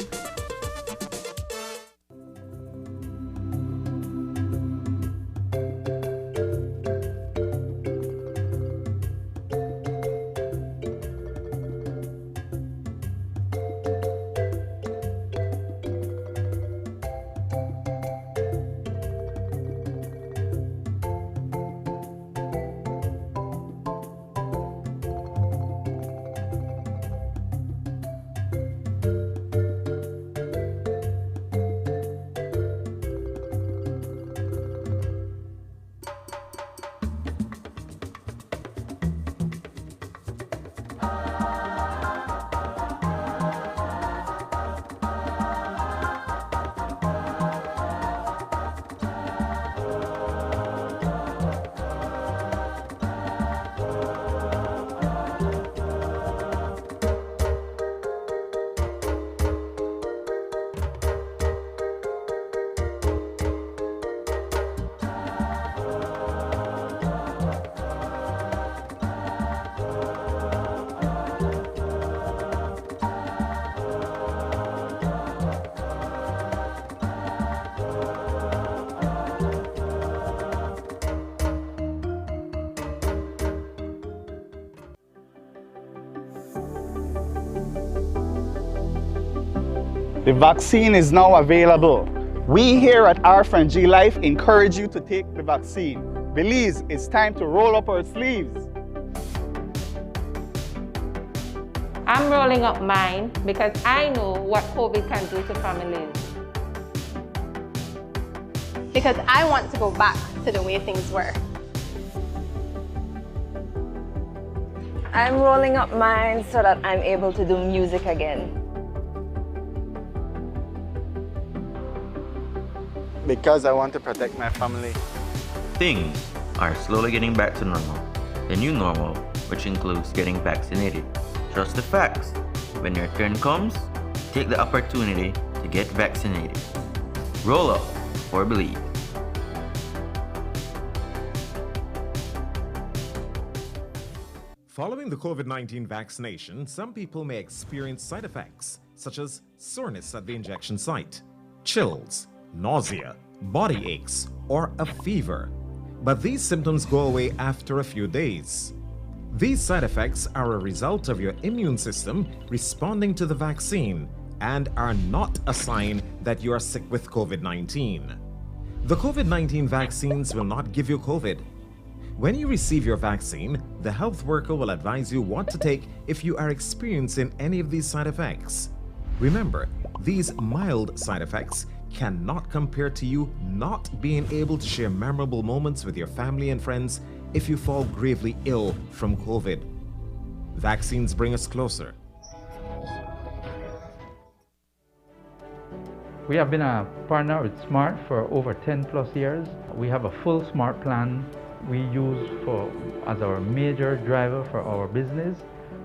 The vaccine is now available. We here at R&G Life encourage you to take the vaccine. Belize, it's time to roll up our sleeves. I'm rolling up mine because I know what COVID can do to families. Because I want to go back to the way things were. I'm rolling up mine so that I'm able to do music again. Because I want to protect my family. Things are slowly getting back to normal. The new normal, which includes getting vaccinated. Trust the facts. When your turn comes, take the opportunity to get vaccinated. Roll up or believe. Following the COVID-19 vaccination, some people may experience side effects, such as soreness at the injection site, chills, nausea, body aches, or a fever. But these symptoms go away after a few days. These side effects are a result of your immune system responding to the vaccine and are not a sign that you are sick with COVID-19. The COVID-19 vaccines will not give you COVID. When you receive your vaccine, the health worker will advise you what to take if you are experiencing any of these side effects. Remember, these mild side effects cannot compare to you not being able to share memorable moments with your family and friends if you fall gravely ill from COVID. Vaccines bring us closer. We have been a partner with Smart for over 10 plus years. We have a full Smart plan we use as our major driver for our business.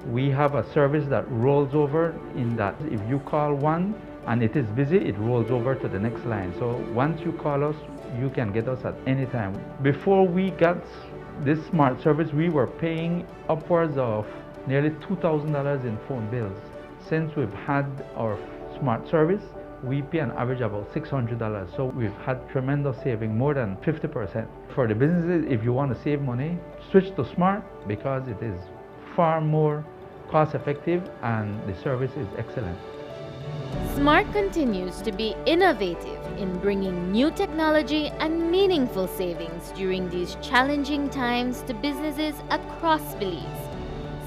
We have a service that rolls over in that if you call one and it is busy, it rolls over to the next line. So once you call us, you can get us at any time. Before we got this Smart service, we were paying upwards of nearly $2,000 in phone bills. Since we've had our smart service, we pay an average of about $600. So we've had tremendous saving, more than 50%. For the businesses, if you want to save money, switch to smart because it is far more cost effective and the service is excellent. Smart continues to be innovative in bringing new technology and meaningful savings during these challenging times to businesses across Belize.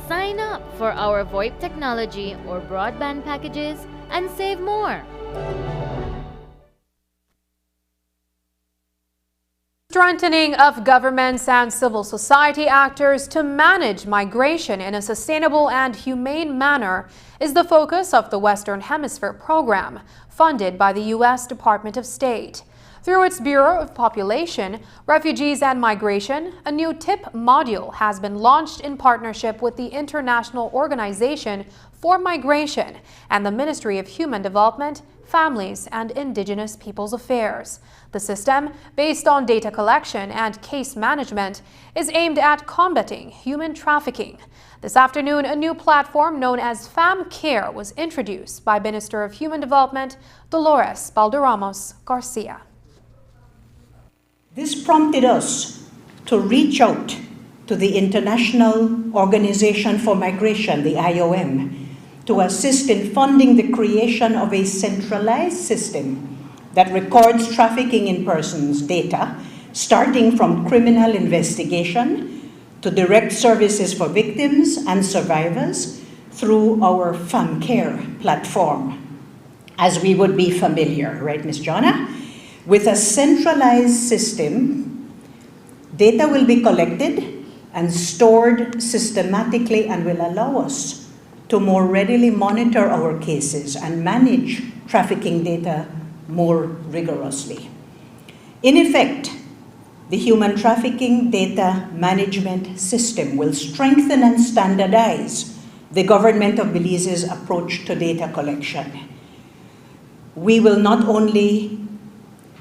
Sign up for our VoIP technology or broadband packages and save more. Strengthening of governments and civil society actors to manage migration in a sustainable and humane manner is the focus of the Western Hemisphere program, funded by the U.S. Department of State. Through its Bureau of Population, Refugees and Migration, a new TIP module has been launched in partnership with the International Organization for Migration and the Ministry of Human Development, Families and Indigenous Peoples Affairs. The system, based on data collection and case management, is aimed at combating human trafficking. This afternoon, a new platform known as FamCare was introduced by Minister of Human Development, Dolores Balderramos Garcia. This prompted us to reach out to the International Organization for Migration, the IOM, to assist in funding the creation of a centralized system that records trafficking in persons data, starting from criminal investigation to direct services for victims and survivors through our FamCare platform. As we would be familiar, right, Ms. Jonna? With a centralized system, data will be collected and stored systematically and will allow us to more readily monitor our cases and manage trafficking data more rigorously. In effect, the human trafficking data management system will strengthen and standardize the government of Belize's approach to data collection. We will not only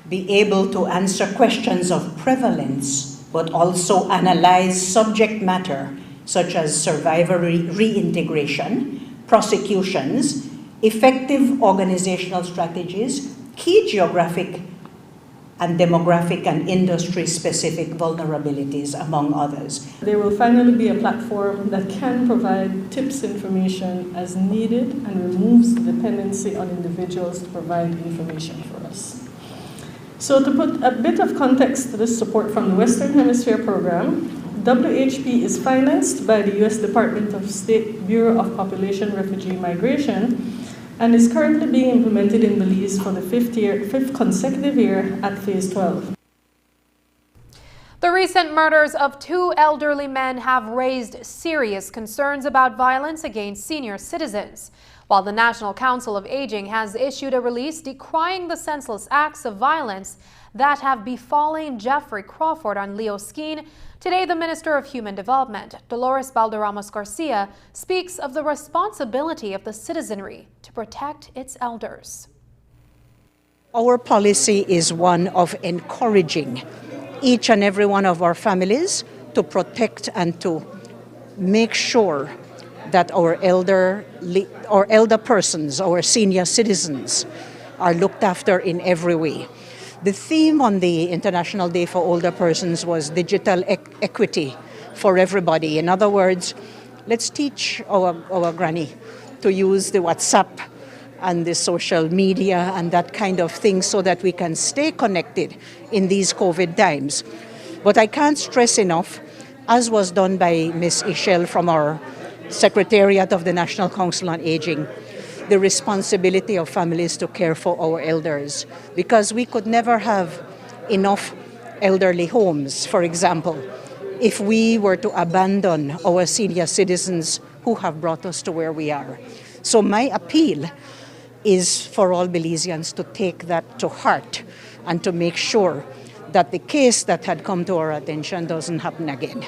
be able to answer questions of prevalence, but also analyze subject matter such as survivor reintegration, prosecutions, effective organizational strategies, key geographic and demographic and industry-specific vulnerabilities, among others. There will finally be a platform that can provide tips information as needed and removes the dependency on individuals to provide information for us. So to put a bit of context to this support from the Western Hemisphere program, WHP is financed by the U.S. Department of State Bureau of Population, Refugee, Migration, and is currently being implemented in Belize for the fifth consecutive year at Phase 12. The recent murders of 2 elderly men have raised serious concerns about violence against senior citizens. While the National Council of Aging has issued a release decrying the senseless acts of violence that have befallen Jeffrey Crawford and Leo Skeen, today the Minister of Human Development, Dolores Balderramos Garcia, speaks of the responsibility of the citizenry to protect its elders. Our policy is one of encouraging each and every one of our families to protect and to make sure that our elder persons, our senior citizens, are looked after in every way. The theme on the International Day for Older Persons was digital equity for everybody. In other words, let's teach our granny to use the WhatsApp and the social media and that kind of thing so that we can stay connected in these COVID times. But I can't stress enough, as was done by Ms. Ishel from our Secretariat of the National Council on Aging, the responsibility of families to care for our elders, because we could never have enough elderly homes, for example, if we were to abandon our senior citizens who have brought us to where we are. So my appeal is for all Belizeans to take that to heart and to make sure that the case that had come to our attention doesn't happen again.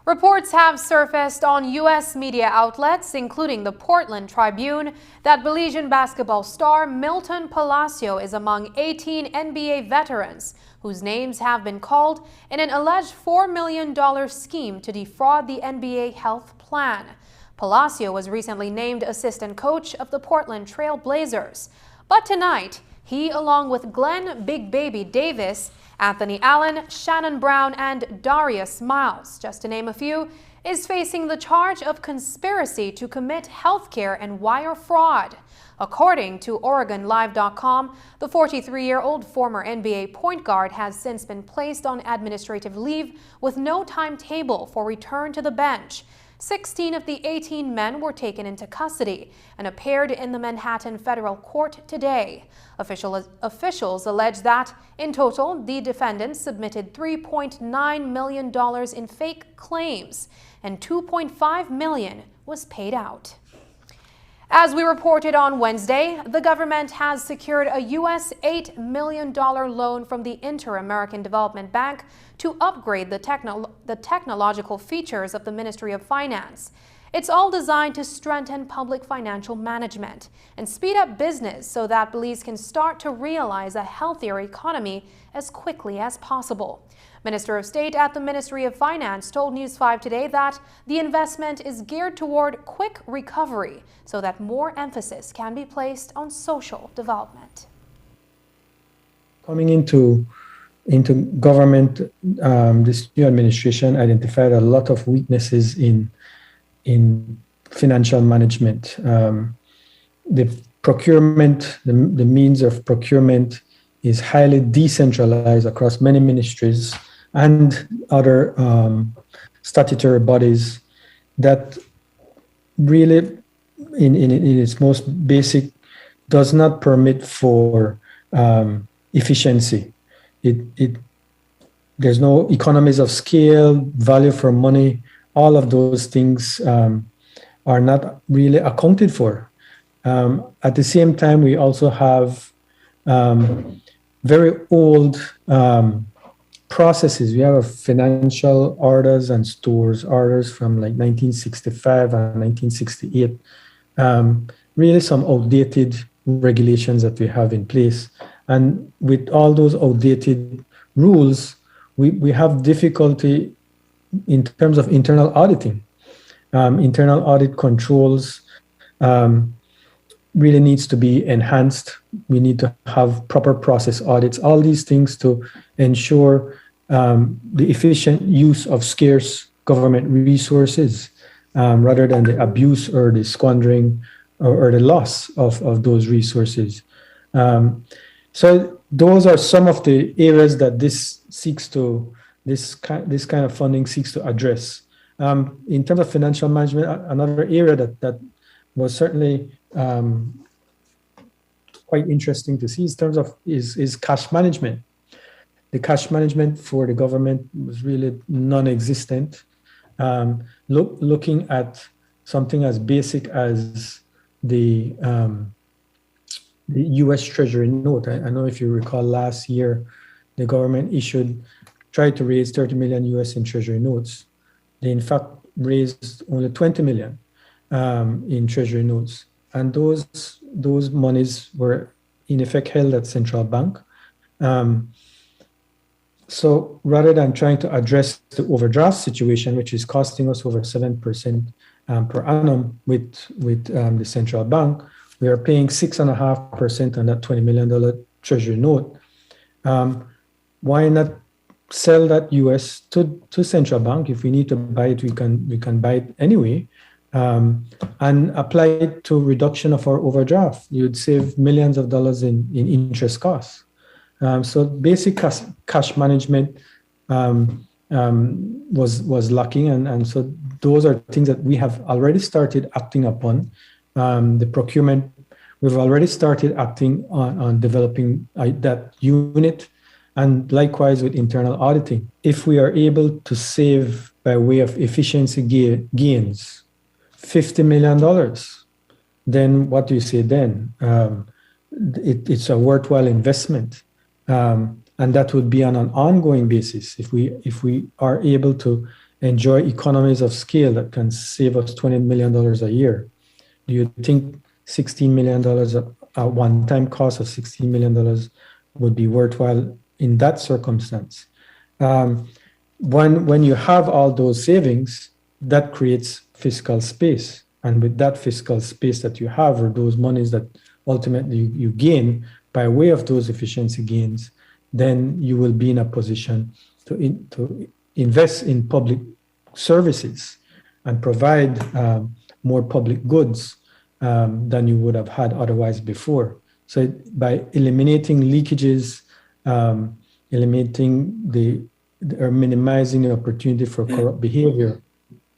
Reports have surfaced on U.S. media outlets, including the Portland Tribune, that Belizean basketball star Milton Palacio is among 18 NBA veterans whose names have been called in an alleged $4 million scheme to defraud the NBA health plan. Palacio was recently named assistant coach of the Portland Trail Blazers. But tonight, he, along with Glenn Big Baby Davis, Anthony Allen, Shannon Brown, and Darius Miles, just to name a few, is facing the charge of conspiracy to commit healthcare and wire fraud. According to OregonLive.com, the 43-year-old former NBA point guard has since been placed on administrative leave with no timetable for return to the bench. 16 of the 18 men were taken into custody and appeared in the Manhattan federal court today. Officials allege that, in total, the defendants submitted $3.9 million in fake claims, and $2.5 million was paid out. As we reported on Wednesday, the government has secured a U.S. $8 million loan from the Inter-American Development Bank to upgrade the technological features of the Ministry of Finance. It's all designed to strengthen public financial management and speed up business so that Belize can start to realize a healthier economy as quickly as possible. Minister of State at the Ministry of Finance told News 5 today that the investment is geared toward quick recovery so that more emphasis can be placed on social development. Coming into government, this new administration identified a lot of weaknesses in financial management. The procurement, the means of procurement is highly decentralized across many ministries and other statutory bodies that really, in its most basic, does not permit for efficiency. There's no economies of scale, value for money. All of those things are not really accounted for. At the same time, we also have very old processes. We have financial orders and stores orders from like 1965 and 1968. Really some outdated regulations that we have in place. And with all those outdated rules, we have difficulty in terms of internal auditing. Internal audit controls really needs to be enhanced. We need to have proper process audits, all these things to ensure the efficient use of scarce government resources rather than the abuse or the squandering or the loss of those resources. So those are some of the areas that this kind of funding seeks to address. In terms of financial management, another area that was certainly quite interesting to see in terms of is cash management. The cash management for the government was really non-existent. Looking at something as basic as the U.S. Treasury note. I know if you recall last year, the government tried to raise 30 million US in Treasury notes. They in fact raised only 20 million in Treasury notes. And those monies were in effect held at central bank. So rather than trying to address the overdraft situation, which is costing us over 7% per annum with the central bank, we are paying 6.5% on that $20 million Treasury note. Why not sell that US to central bank? If we need to buy it, we can buy it anyway, and apply it to reduction of our overdraft. You'd save millions of dollars in interest costs. So basic cash management was lacking, and so those are things that we have already started acting upon. The procurement, we've already started acting on developing that unit, and likewise with internal auditing. If we are able to save by way of efficiency gains $50 million, then what do you say then? It's a worthwhile investment. And that would be on an ongoing basis. If we are able to enjoy economies of scale that can save us $20 million a year, do you think $16 million, a one-time cost of $16 million would be worthwhile in that circumstance? When you have all those savings, that creates fiscal space. And with that fiscal space that you have, or those monies that ultimately you gain by way of those efficiency gains, then you will be in a position to invest in public services and provide more public goods than you would have had otherwise before. So by eliminating leakages, or minimizing the opportunity for corrupt behavior,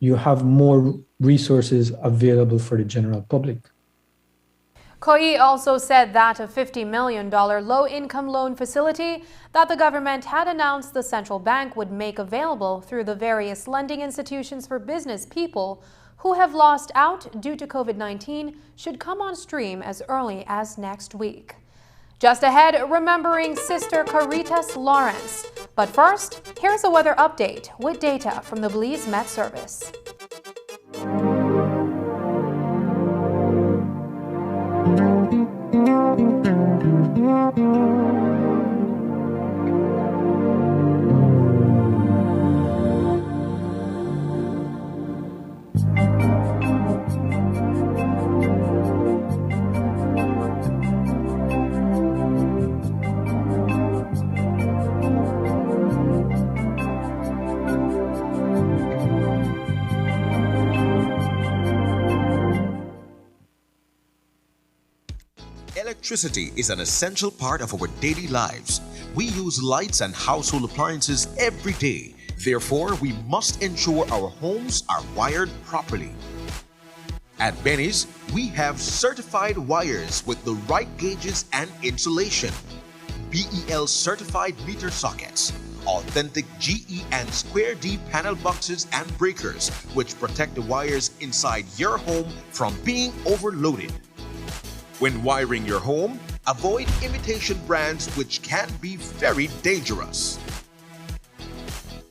you have more resources available for the general public. Koyi also said that a $50 million low-income loan facility that the government had announced the central bank would make available through the various lending institutions for business people who have lost out due to COVID-19 should come on stream as early as next week. Just ahead, remembering Sister Caritas Lawrence. But first, here's a weather update with data from the Belize Met Service. Electricity is an essential part of our daily lives. We use lights and household appliances every day. Therefore, we must ensure our homes are wired properly. At Benny's, we have certified wires with the right gauges and insulation. BEL certified meter sockets, authentic GE and Square D panel boxes and breakers, which protect the wires inside your home from being overloaded. When wiring your home, avoid imitation brands which can be very dangerous.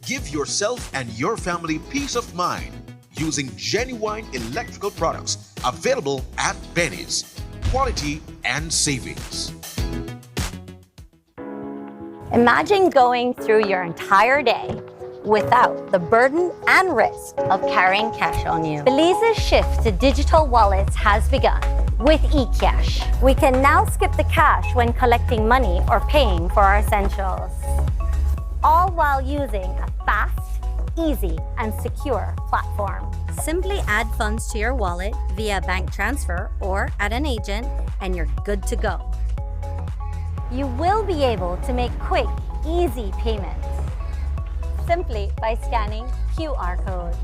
Give yourself and your family peace of mind using genuine electrical products available at Benny's. Quality and savings. Imagine going through your entire day without the burden and risk of carrying cash on you. Belize's shift to digital wallets has begun. With eCash, we can now skip the cash when collecting money or paying for our essentials, all while using a fast, easy, and secure platform. Simply add funds to your wallet via bank transfer or at an agent, and you're good to go. You will be able to make quick, easy payments simply by scanning QR codes.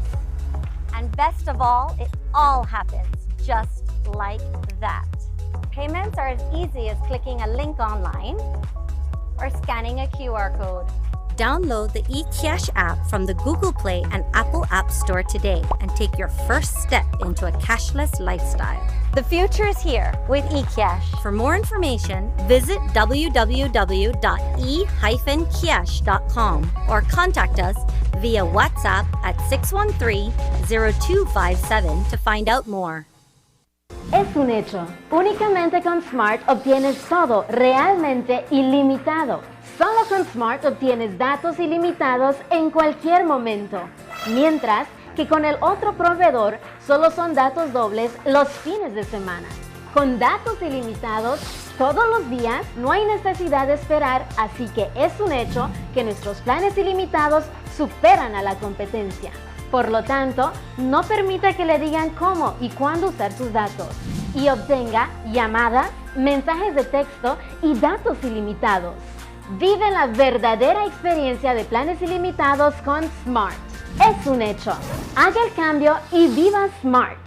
And best of all, it all happens just like that. Payments are as easy as clicking a link online or scanning a QR code. Download the eCash app from the Google Play and Apple App Store today and take your first step into a cashless lifestyle. The future is here with eCash. For more information, visit www.e-cash.com or contact us via WhatsApp at 613-0257 to find out more. Es un hecho. Únicamente con Smart obtienes todo realmente ilimitado. Solo con Smart obtienes datos ilimitados en cualquier momento. Mientras que con el otro proveedor solo son datos dobles los fines de semana. Con datos ilimitados todos los días no hay necesidad de esperar, así que es un hecho que nuestros planes ilimitados superan a la competencia. Por lo tanto, no permita que le digan cómo y cuándo usar sus datos y obtenga llamadas, mensajes de texto y datos ilimitados. Vive la verdadera experiencia de planes ilimitados con Smart. Es un hecho. Haga el cambio y viva Smart.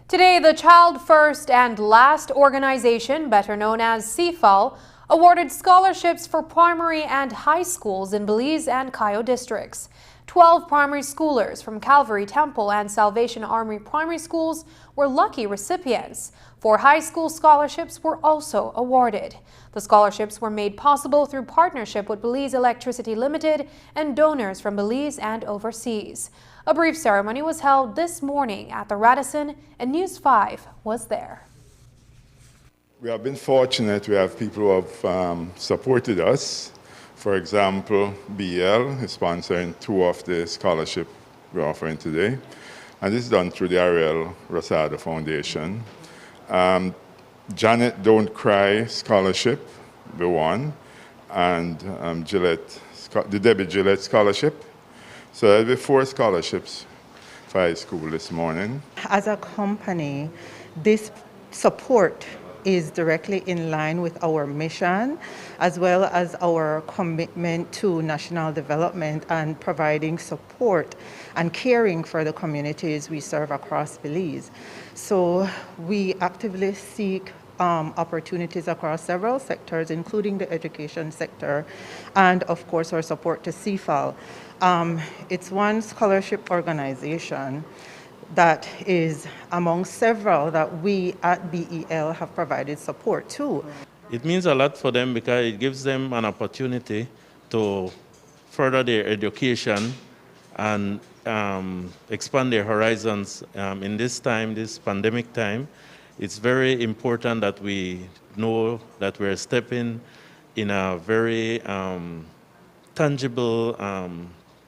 Today, the Child First and Last organization, better known as CFAL, awarded scholarships for primary and high schools in Belize and Cayo districts. 12 primary schoolers from Calvary Temple and Salvation Army primary schools were lucky recipients. 4 high school scholarships were also awarded. The scholarships were made possible through partnership with Belize Electricity Limited and donors from Belize and overseas. A brief ceremony was held this morning at the Radisson, and News 5 was there. We have been fortunate. We have people who have supported us. For example, BL is sponsoring 2 of the scholarship we're offering today. And this is done through the Ariel Rosado Foundation. Janet Don't Cry Scholarship, the one, and the Debbie Gillette Scholarship. So there'll be 4 scholarships for high school this morning. As a company, this support is directly in line with our mission, as well as our commitment to national development and providing support and caring for the communities we serve across Belize. So we actively seek opportunities across several sectors, including the education sector, and of course our support to CFAL. It's one scholarship organization that is among several that we at BEL have provided support to. It means a lot for them because it gives them an opportunity to further their education and expand their horizons in this time, this pandemic time. It's very important that we know that we're stepping in a very tangible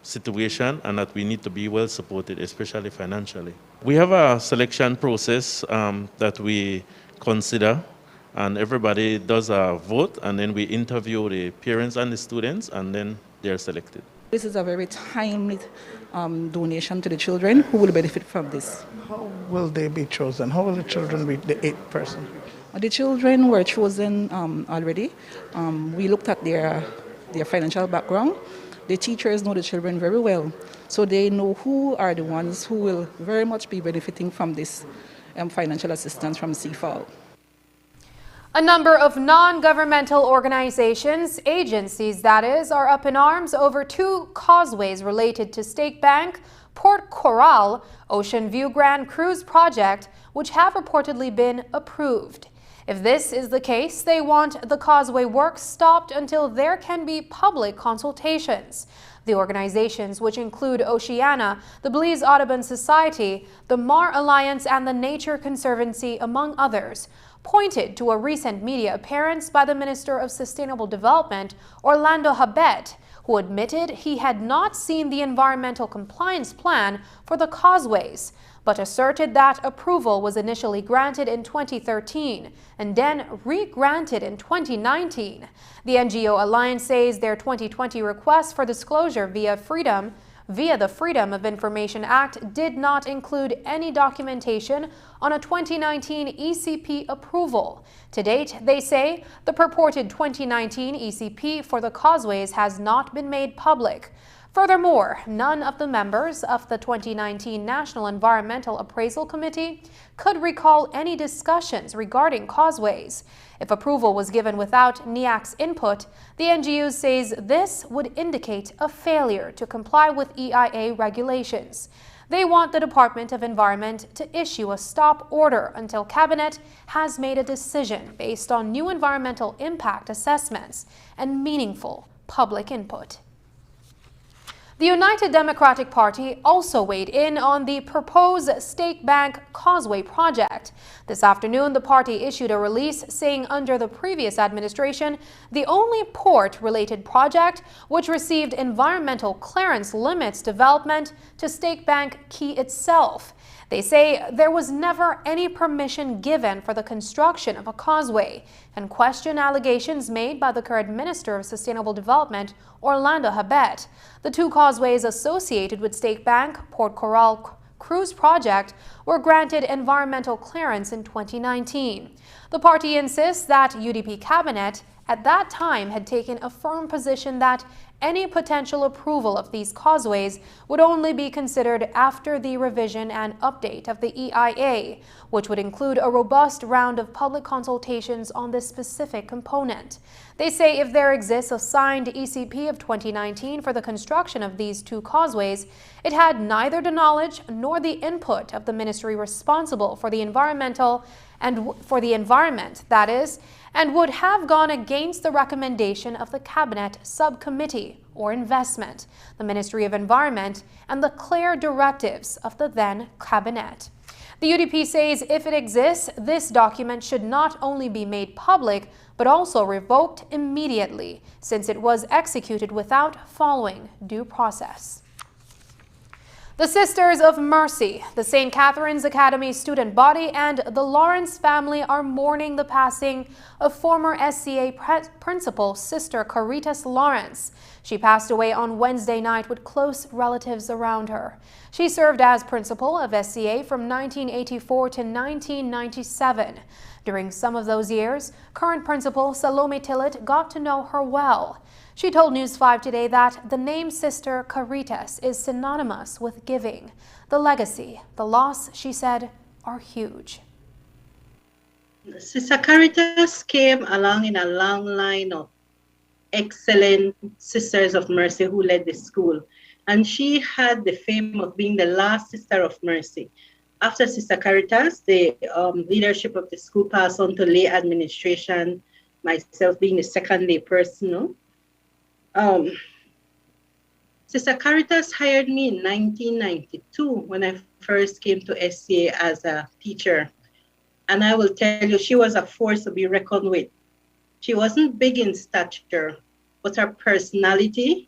situation and that we need to be well supported, especially financially. We have a selection process that we consider, and everybody does a vote, and then we interview the parents and the students, and then they're selected. This is a very timely donation to the children who will benefit from this. How will they be chosen? How will the children be the 8th person? The children were chosen already. We looked at their financial background. The teachers know the children very well, so they know who are the ones who will very much be benefiting from this financial assistance from CFAL. A number of non-governmental organizations, agencies that is, are up in arms over 2 causeways related to Stake Bank, Port Coral, Ocean View Grand Cruise project, which have reportedly been approved. If this is the case, they want the causeway work stopped until there can be public consultations. The organizations, which include Oceana, the Belize Audubon Society, the Mar Alliance, and the Nature Conservancy, among others, pointed to a recent media appearance by the Minister of Sustainable Development, Orlando Habet, who admitted he had not seen the environmental compliance plan for the causeways, but asserted that approval was initially granted in 2013 and then re-granted in 2019. The NGO Alliance says their 2020 request for disclosure via the Freedom of Information Act did not include any documentation on a 2019 ECP approval. To date, they say the purported 2019 ECP for the causeways has not been made public. Furthermore, none of the members of the 2019 National Environmental Appraisal Committee could recall any discussions regarding causeways. If approval was given without NEAC's input, the NGO says this would indicate a failure to comply with EIA regulations. They want the Department of Environment to issue a stop order until Cabinet has made a decision based on new environmental impact assessments and meaningful public input. The United Democratic Party also weighed in on the proposed Stake Bank Causeway project. This afternoon, the party issued a release saying under the previous administration, the only port-related project which received environmental clearance limits development to Stake Bank Key itself. They say there was never any permission given for the construction of a causeway and question allegations made by the current Minister of Sustainable Development, Orlando Habet. The 2 causeways associated with Stake Bank, Port Coral Cruise project were granted environmental clearance in 2019. The party insists that UDP cabinet at that time had taken a firm position that any potential approval of these causeways would only be considered after the revision and update of the EIA, which would include a robust round of public consultations on this specific component. They say if there exists a signed ECP of 2019 for the construction of these 2 causeways, it had neither the knowledge nor the input of the ministry responsible for the environment, that is, and would have gone against the recommendation of the Cabinet Subcommittee or Investment, the Ministry of Environment, and the clear directives of the then Cabinet. The UDP says if it exists, this document should not only be made public, but also revoked immediately, since it was executed without following due process. The Sisters of Mercy, the St. Catherine's Academy student body, and the Lawrence family are mourning the passing of former SCA principal Sister Caritas Lawrence. She passed away on Wednesday night with close relatives around her. She served as principal of SCA from 1984 to 1997. During some of those years, current principal Salome Tillett got to know her well. She told News 5 today that the name Sister Caritas is synonymous with giving. The legacy, the loss, she said, are huge. Sister Caritas came along in a long line of excellent Sisters of Mercy who led the school. And she had the fame of being the last Sister of Mercy. After Sister Caritas, the leadership of the school passed on to lay administration, myself being the second lay person. Sister Caritas hired me in 1992 when I first came to SCA as a teacher. And I will tell you, she was a force to be reckoned with. She wasn't big in stature, but her personality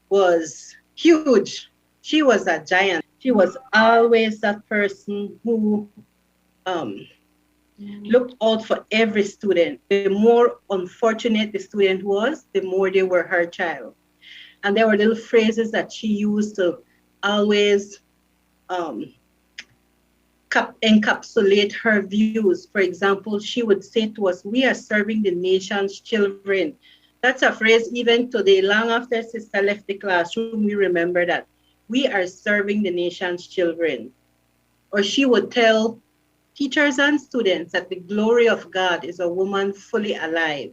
was huge. She was a giant. She was always that person who looked out for every student. The more unfortunate the student was, the more they were her child. And there were little phrases that she used to always encapsulate her views. For example, she would say to us, "We are serving the nation's children." That's a phrase even today, long after Sister left the classroom, we remember that. We are serving the nation's children. Or she would tell teachers and students that the glory of God is a woman fully alive.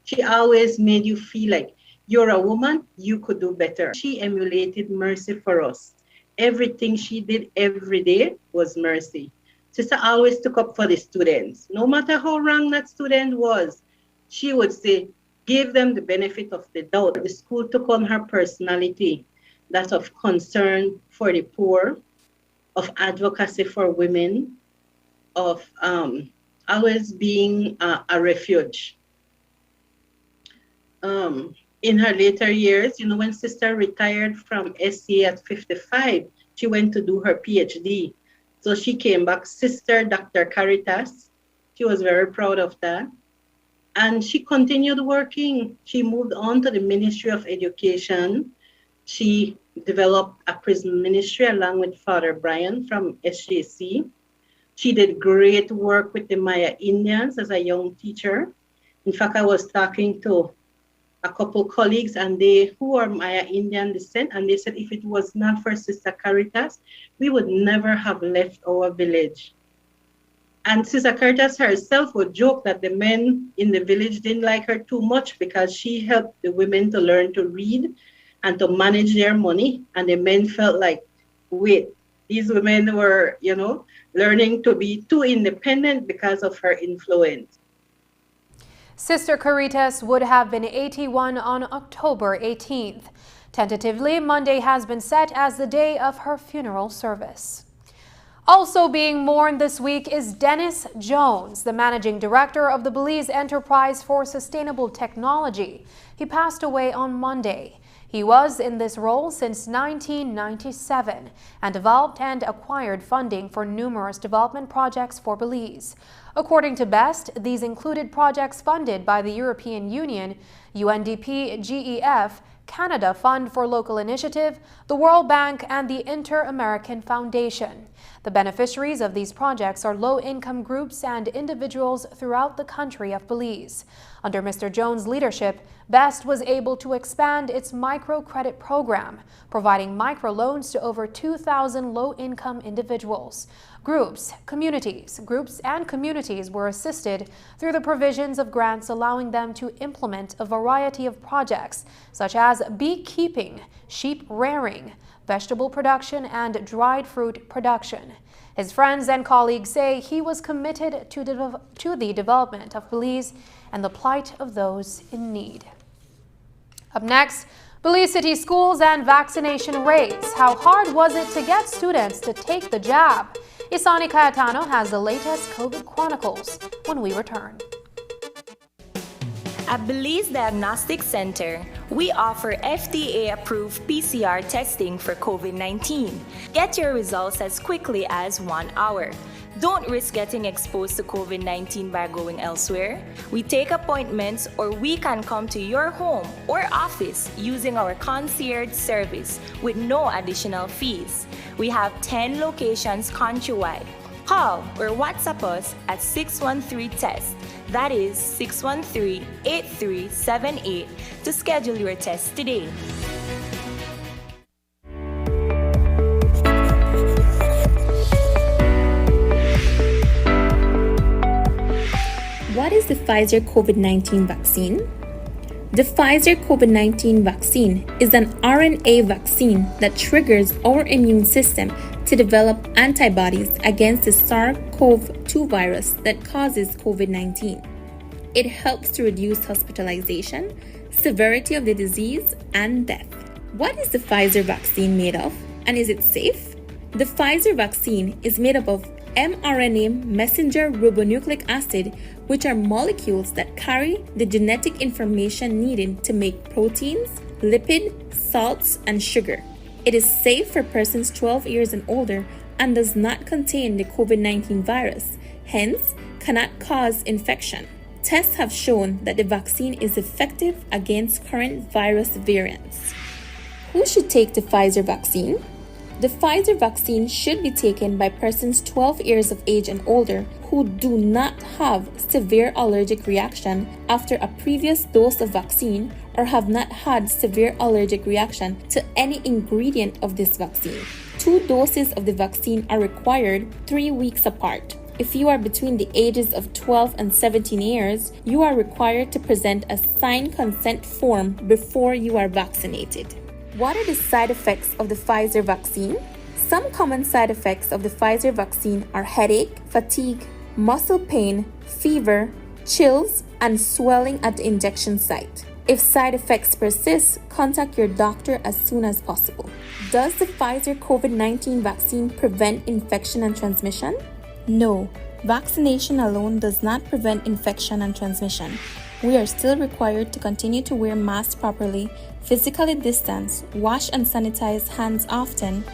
She always made you feel like you're a woman, you could do better. She emulated mercy for us. Everything she did every day was mercy. Sister always took up for the students. No matter how wrong that student was, she would say, give them the benefit of the doubt. The school took on her personality, that of concern for the poor, of advocacy for women, of always being a refuge. In her later years, you know, when Sister retired from SCA at 55, she went to do her PhD. So she came back, Sister Dr. Caritas. She was very proud of that. And she continued working. She moved on to the Ministry of Education. She developed a prison ministry along with Father Brian from SJC. She did great work with the Maya Indians as a young teacher. In fact, I was talking to a couple colleagues and they who are Maya Indian descent, and they said if it was not for Sister Caritas, we would never have left our village. And Sister Caritas herself would joke that the men in the village didn't like her too much because she helped the women to learn to read and to manage their money. And the men felt like, wait, these women were, you know, learning to be too independent because of her influence. Sister Caritas would have been 81 on October 18th. Tentatively, Monday has been set as the day of her funeral service. Also being mourned this week is Dennis Jones, the managing director of the Belize Enterprise for Sustainable Technology. He passed away on Monday. He was in this role since 1997 and developed and acquired funding for numerous development projects for Belize. According to BEST, these included projects funded by the European Union, UNDP, GEF, Canada Fund for Local Initiative, the World Bank, and the Inter-American Foundation. The beneficiaries of these projects are low-income groups and individuals throughout the country of Belize. Under Mr. Jones' leadership, BEST was able to expand its microcredit program, providing microloans to over 2,000 low-income individuals. Groups and communities were assisted through the provisions of grants allowing them to implement a variety of projects such as beekeeping, sheep rearing, vegetable production, and dried fruit production. His friends and colleagues say he was committed to the development of Belize and the plight of those in need. Up next, Belize City schools and vaccination rates. How hard was it to get students to take the jab? Isani Cayetano has the latest COVID chronicles when we return. At Belize Diagnostic Center, we offer FDA-approved PCR testing for COVID-19. Get your results as quickly as 1 hour. Don't risk getting exposed to COVID-19 by going elsewhere. We take appointments, or we can come to your home or office using our concierge service with no additional fees. We have 10 locations countrywide. Call or WhatsApp us at 613-TEST. That is 613-8378 to schedule your test today. What is the Pfizer COVID-19 vaccine? The Pfizer COVID-19 vaccine is an RNA vaccine that triggers our immune system to develop antibodies against the SARS-CoV-2 virus that causes COVID-19. It helps to reduce hospitalization, severity of the disease, and death. What is the Pfizer vaccine made of, and is it safe? The Pfizer vaccine is made up of mRNA messenger ribonucleic acid, which are molecules that carry the genetic information needed to make proteins, lipid, salts, and sugar. It is safe for persons 12 years and older and does not contain the COVID-19 virus, hence cannot cause infection. Tests have shown that the vaccine is effective against current virus variants. Who should take the Pfizer vaccine? The Pfizer vaccine should be taken by persons 12 years of age and older who do not have severe allergic reaction after a previous dose of vaccine or have not had severe allergic reaction to any ingredient of this vaccine. 2 doses of the vaccine are required 3 weeks apart. If you are between the ages of 12 and 17 years, you are required to present a signed consent form before you are vaccinated. What are the side effects of the Pfizer vaccine? Some common side effects of the Pfizer vaccine are headache, fatigue, muscle pain, fever, chills, and swelling at the injection site. If side effects persist, contact your doctor as soon as possible. Does the Pfizer COVID-19 vaccine prevent infection and transmission? No, vaccination alone does not prevent infection and transmission. We are still required to continue to wear masks properly, physically distance, wash and sanitize hands often,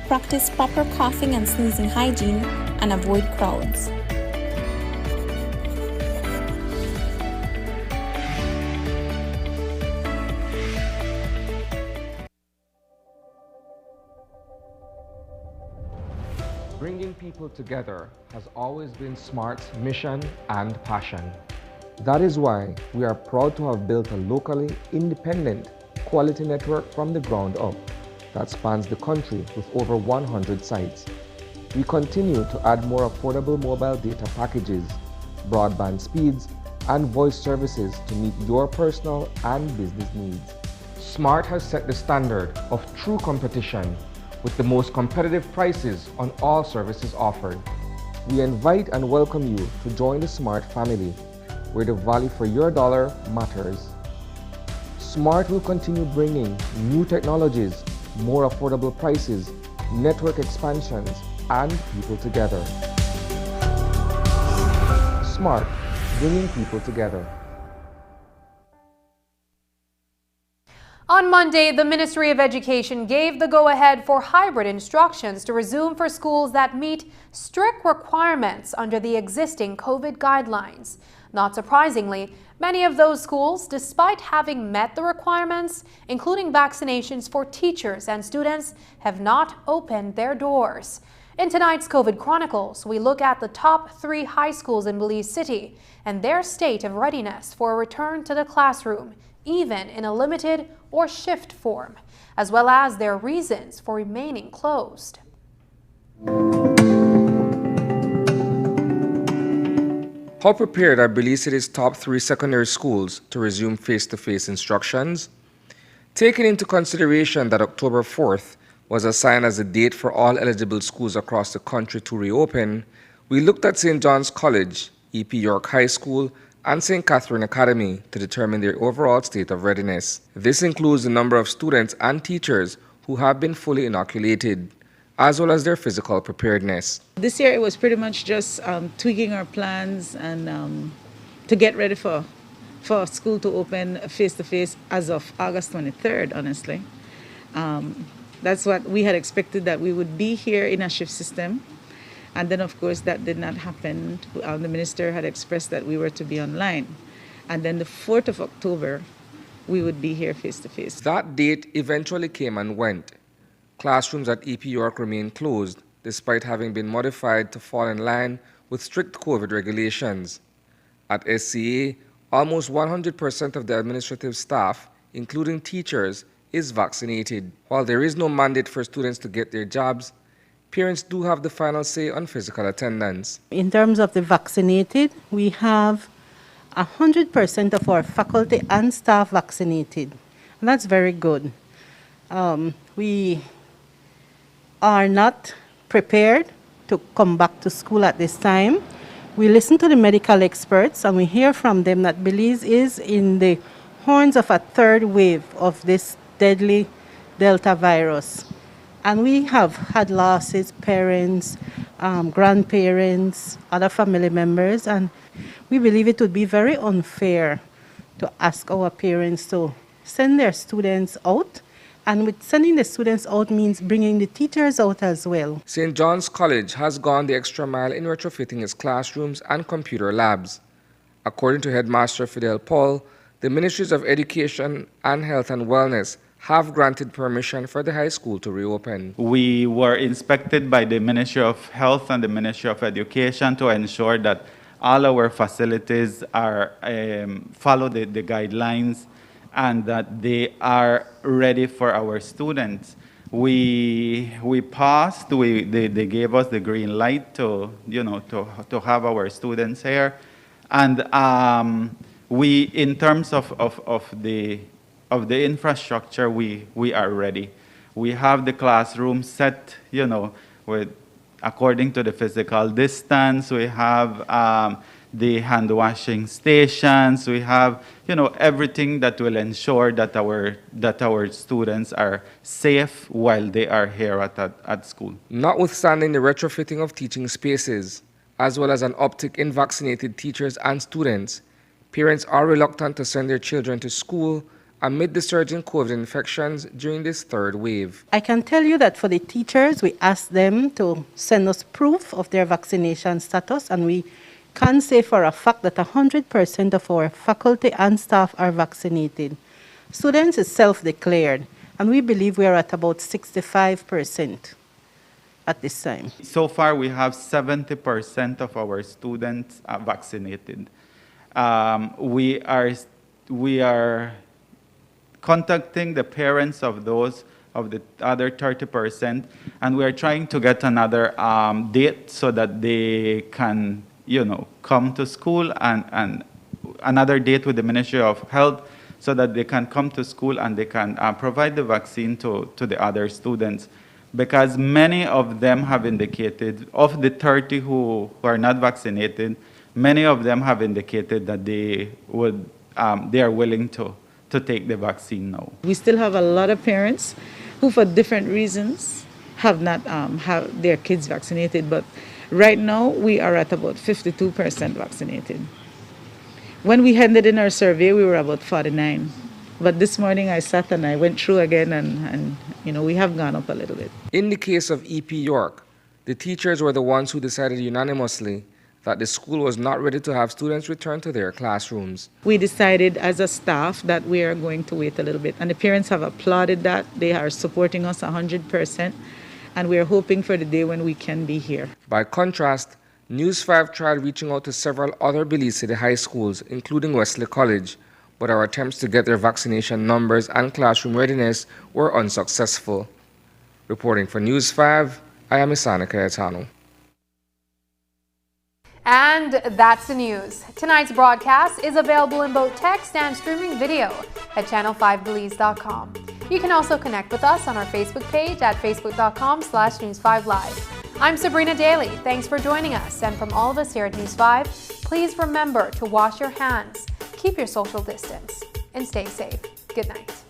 practice proper coughing and sneezing hygiene, and avoid crowds. Bringing people together has always been SMART's mission and passion. That is why we are proud to have built a locally independent quality network from the ground up that spans the country with over 100 sites. We continue to add more affordable mobile data packages, broadband speeds, and voice services to meet your personal and business needs. SMART has set the standard of true competition with the most competitive prices on all services offered. We invite and welcome you to join the SMART family, where the value for your dollar matters. SMART will continue bringing new technologies, more affordable prices, network expansions, and people together. SMART, bringing people together. On Monday, the Ministry of Education gave the go-ahead for hybrid instructions to resume for schools that meet strict requirements under the existing COVID guidelines. Not surprisingly, many of those schools, despite having met the requirements, including vaccinations for teachers and students, have not opened their doors. In tonight's COVID Chronicles, we look at the top 3 high schools in Belize City and their state of readiness for a return to the classroom, even in a limited or shift form, as well as their reasons for remaining closed. How prepared are Belize City's top 3 secondary schools to resume face-to-face instructions? Taking into consideration that October 4th was assigned as a date for all eligible schools across the country to reopen, we looked at St. John's College, EP York High School, and St. Catherine Academy to determine their overall state of readiness. This includes the number of students and teachers who have been fully inoculated, as well as their physical preparedness. This year it was pretty much just tweaking our plans and to get ready for for school to open face-to-face as of August 23rd, honestly. That's what we had expected, that we would be here in a shift system. And then, of course, that did not happen. The minister had expressed that we were to be online. And then the 4th of October, we would be here face-to-face. That date eventually came and went. Classrooms at EP York remained closed, despite having been modified to fall in line with strict COVID regulations. At SCA, almost 100% of the administrative staff, including teachers, is vaccinated. While there is no mandate for students to get their jabs, parents do have the final say on physical attendance. In terms of the vaccinated, we have 100% of our faculty and staff vaccinated, and that's very good. We are not prepared to come back to school at this time. We listen to the medical experts and we hear from them that Belize is in the horns of a third wave of this deadly Delta virus. And we have had losses, parents, grandparents, other family members, and we believe it would be very unfair to ask our parents to send their students out. And with sending the students out means bringing the teachers out as well. St. John's College has gone the extra mile in retrofitting its classrooms and computer labs. According to Headmaster Fidel Paul, the Ministries of Education and Health and Wellness have granted permission for the high school to reopen. We were inspected by the Ministry of Health and the Ministry of Education to ensure that all our facilities are follow the guidelines and that they are ready for our students. We passed. They gave us the green light to have our students here, and we, in terms of the infrastructure, we are ready. We have the classroom set, with according to the physical distance. We have the hand washing stations. We have, everything that will ensure that our students are safe while they are here at school. Notwithstanding the retrofitting of teaching spaces, as well as an uptick in vaccinated teachers and students, parents are reluctant to send their children to school amid the surge in COVID infections during this third wave. I can tell you that for the teachers, we asked them to send us proof of their vaccination status, and we can say for a fact that 100% of our faculty and staff are vaccinated. Students is self-declared, and we believe we are at about 65% at this time. So far, we have 70% of our students vaccinated. We are contacting the parents of those of the other 30%, and we are trying to get another date so that they can come to school, and another date with the Ministry of Health so that they can come to school and they can provide the vaccine to the other students. Because many of them have indicated, of the 30 who are not vaccinated, many of them have indicated that they are willing to take the vaccine now. We still have a lot of parents who, for different reasons, have not have their kids vaccinated, but right now, we are at about 52% vaccinated. When we handed in our survey, we were about 49. But this morning, I sat and I went through again, and we have gone up a little bit. In the case of EP York, the teachers were the ones who decided unanimously that the school was not ready to have students return to their classrooms. We decided as a staff that we are going to wait a little bit, and the parents have applauded that. They are supporting us 100%. And we are hoping for the day when we can be here. By contrast, News 5 tried reaching out to several other Belize City high schools, including Wesley College, but our attempts to get their vaccination numbers and classroom readiness were unsuccessful. Reporting for News 5, I am Isana Cayetano. And that's the news. Tonight's broadcast is available in both text and streaming video at channel5belize.com. You can also connect with us on our Facebook page at facebook.com/News5Live. I'm Sabrina Daly. Thanks for joining us. And from all of us here at News 5, please remember to wash your hands, keep your social distance, and stay safe. Good night.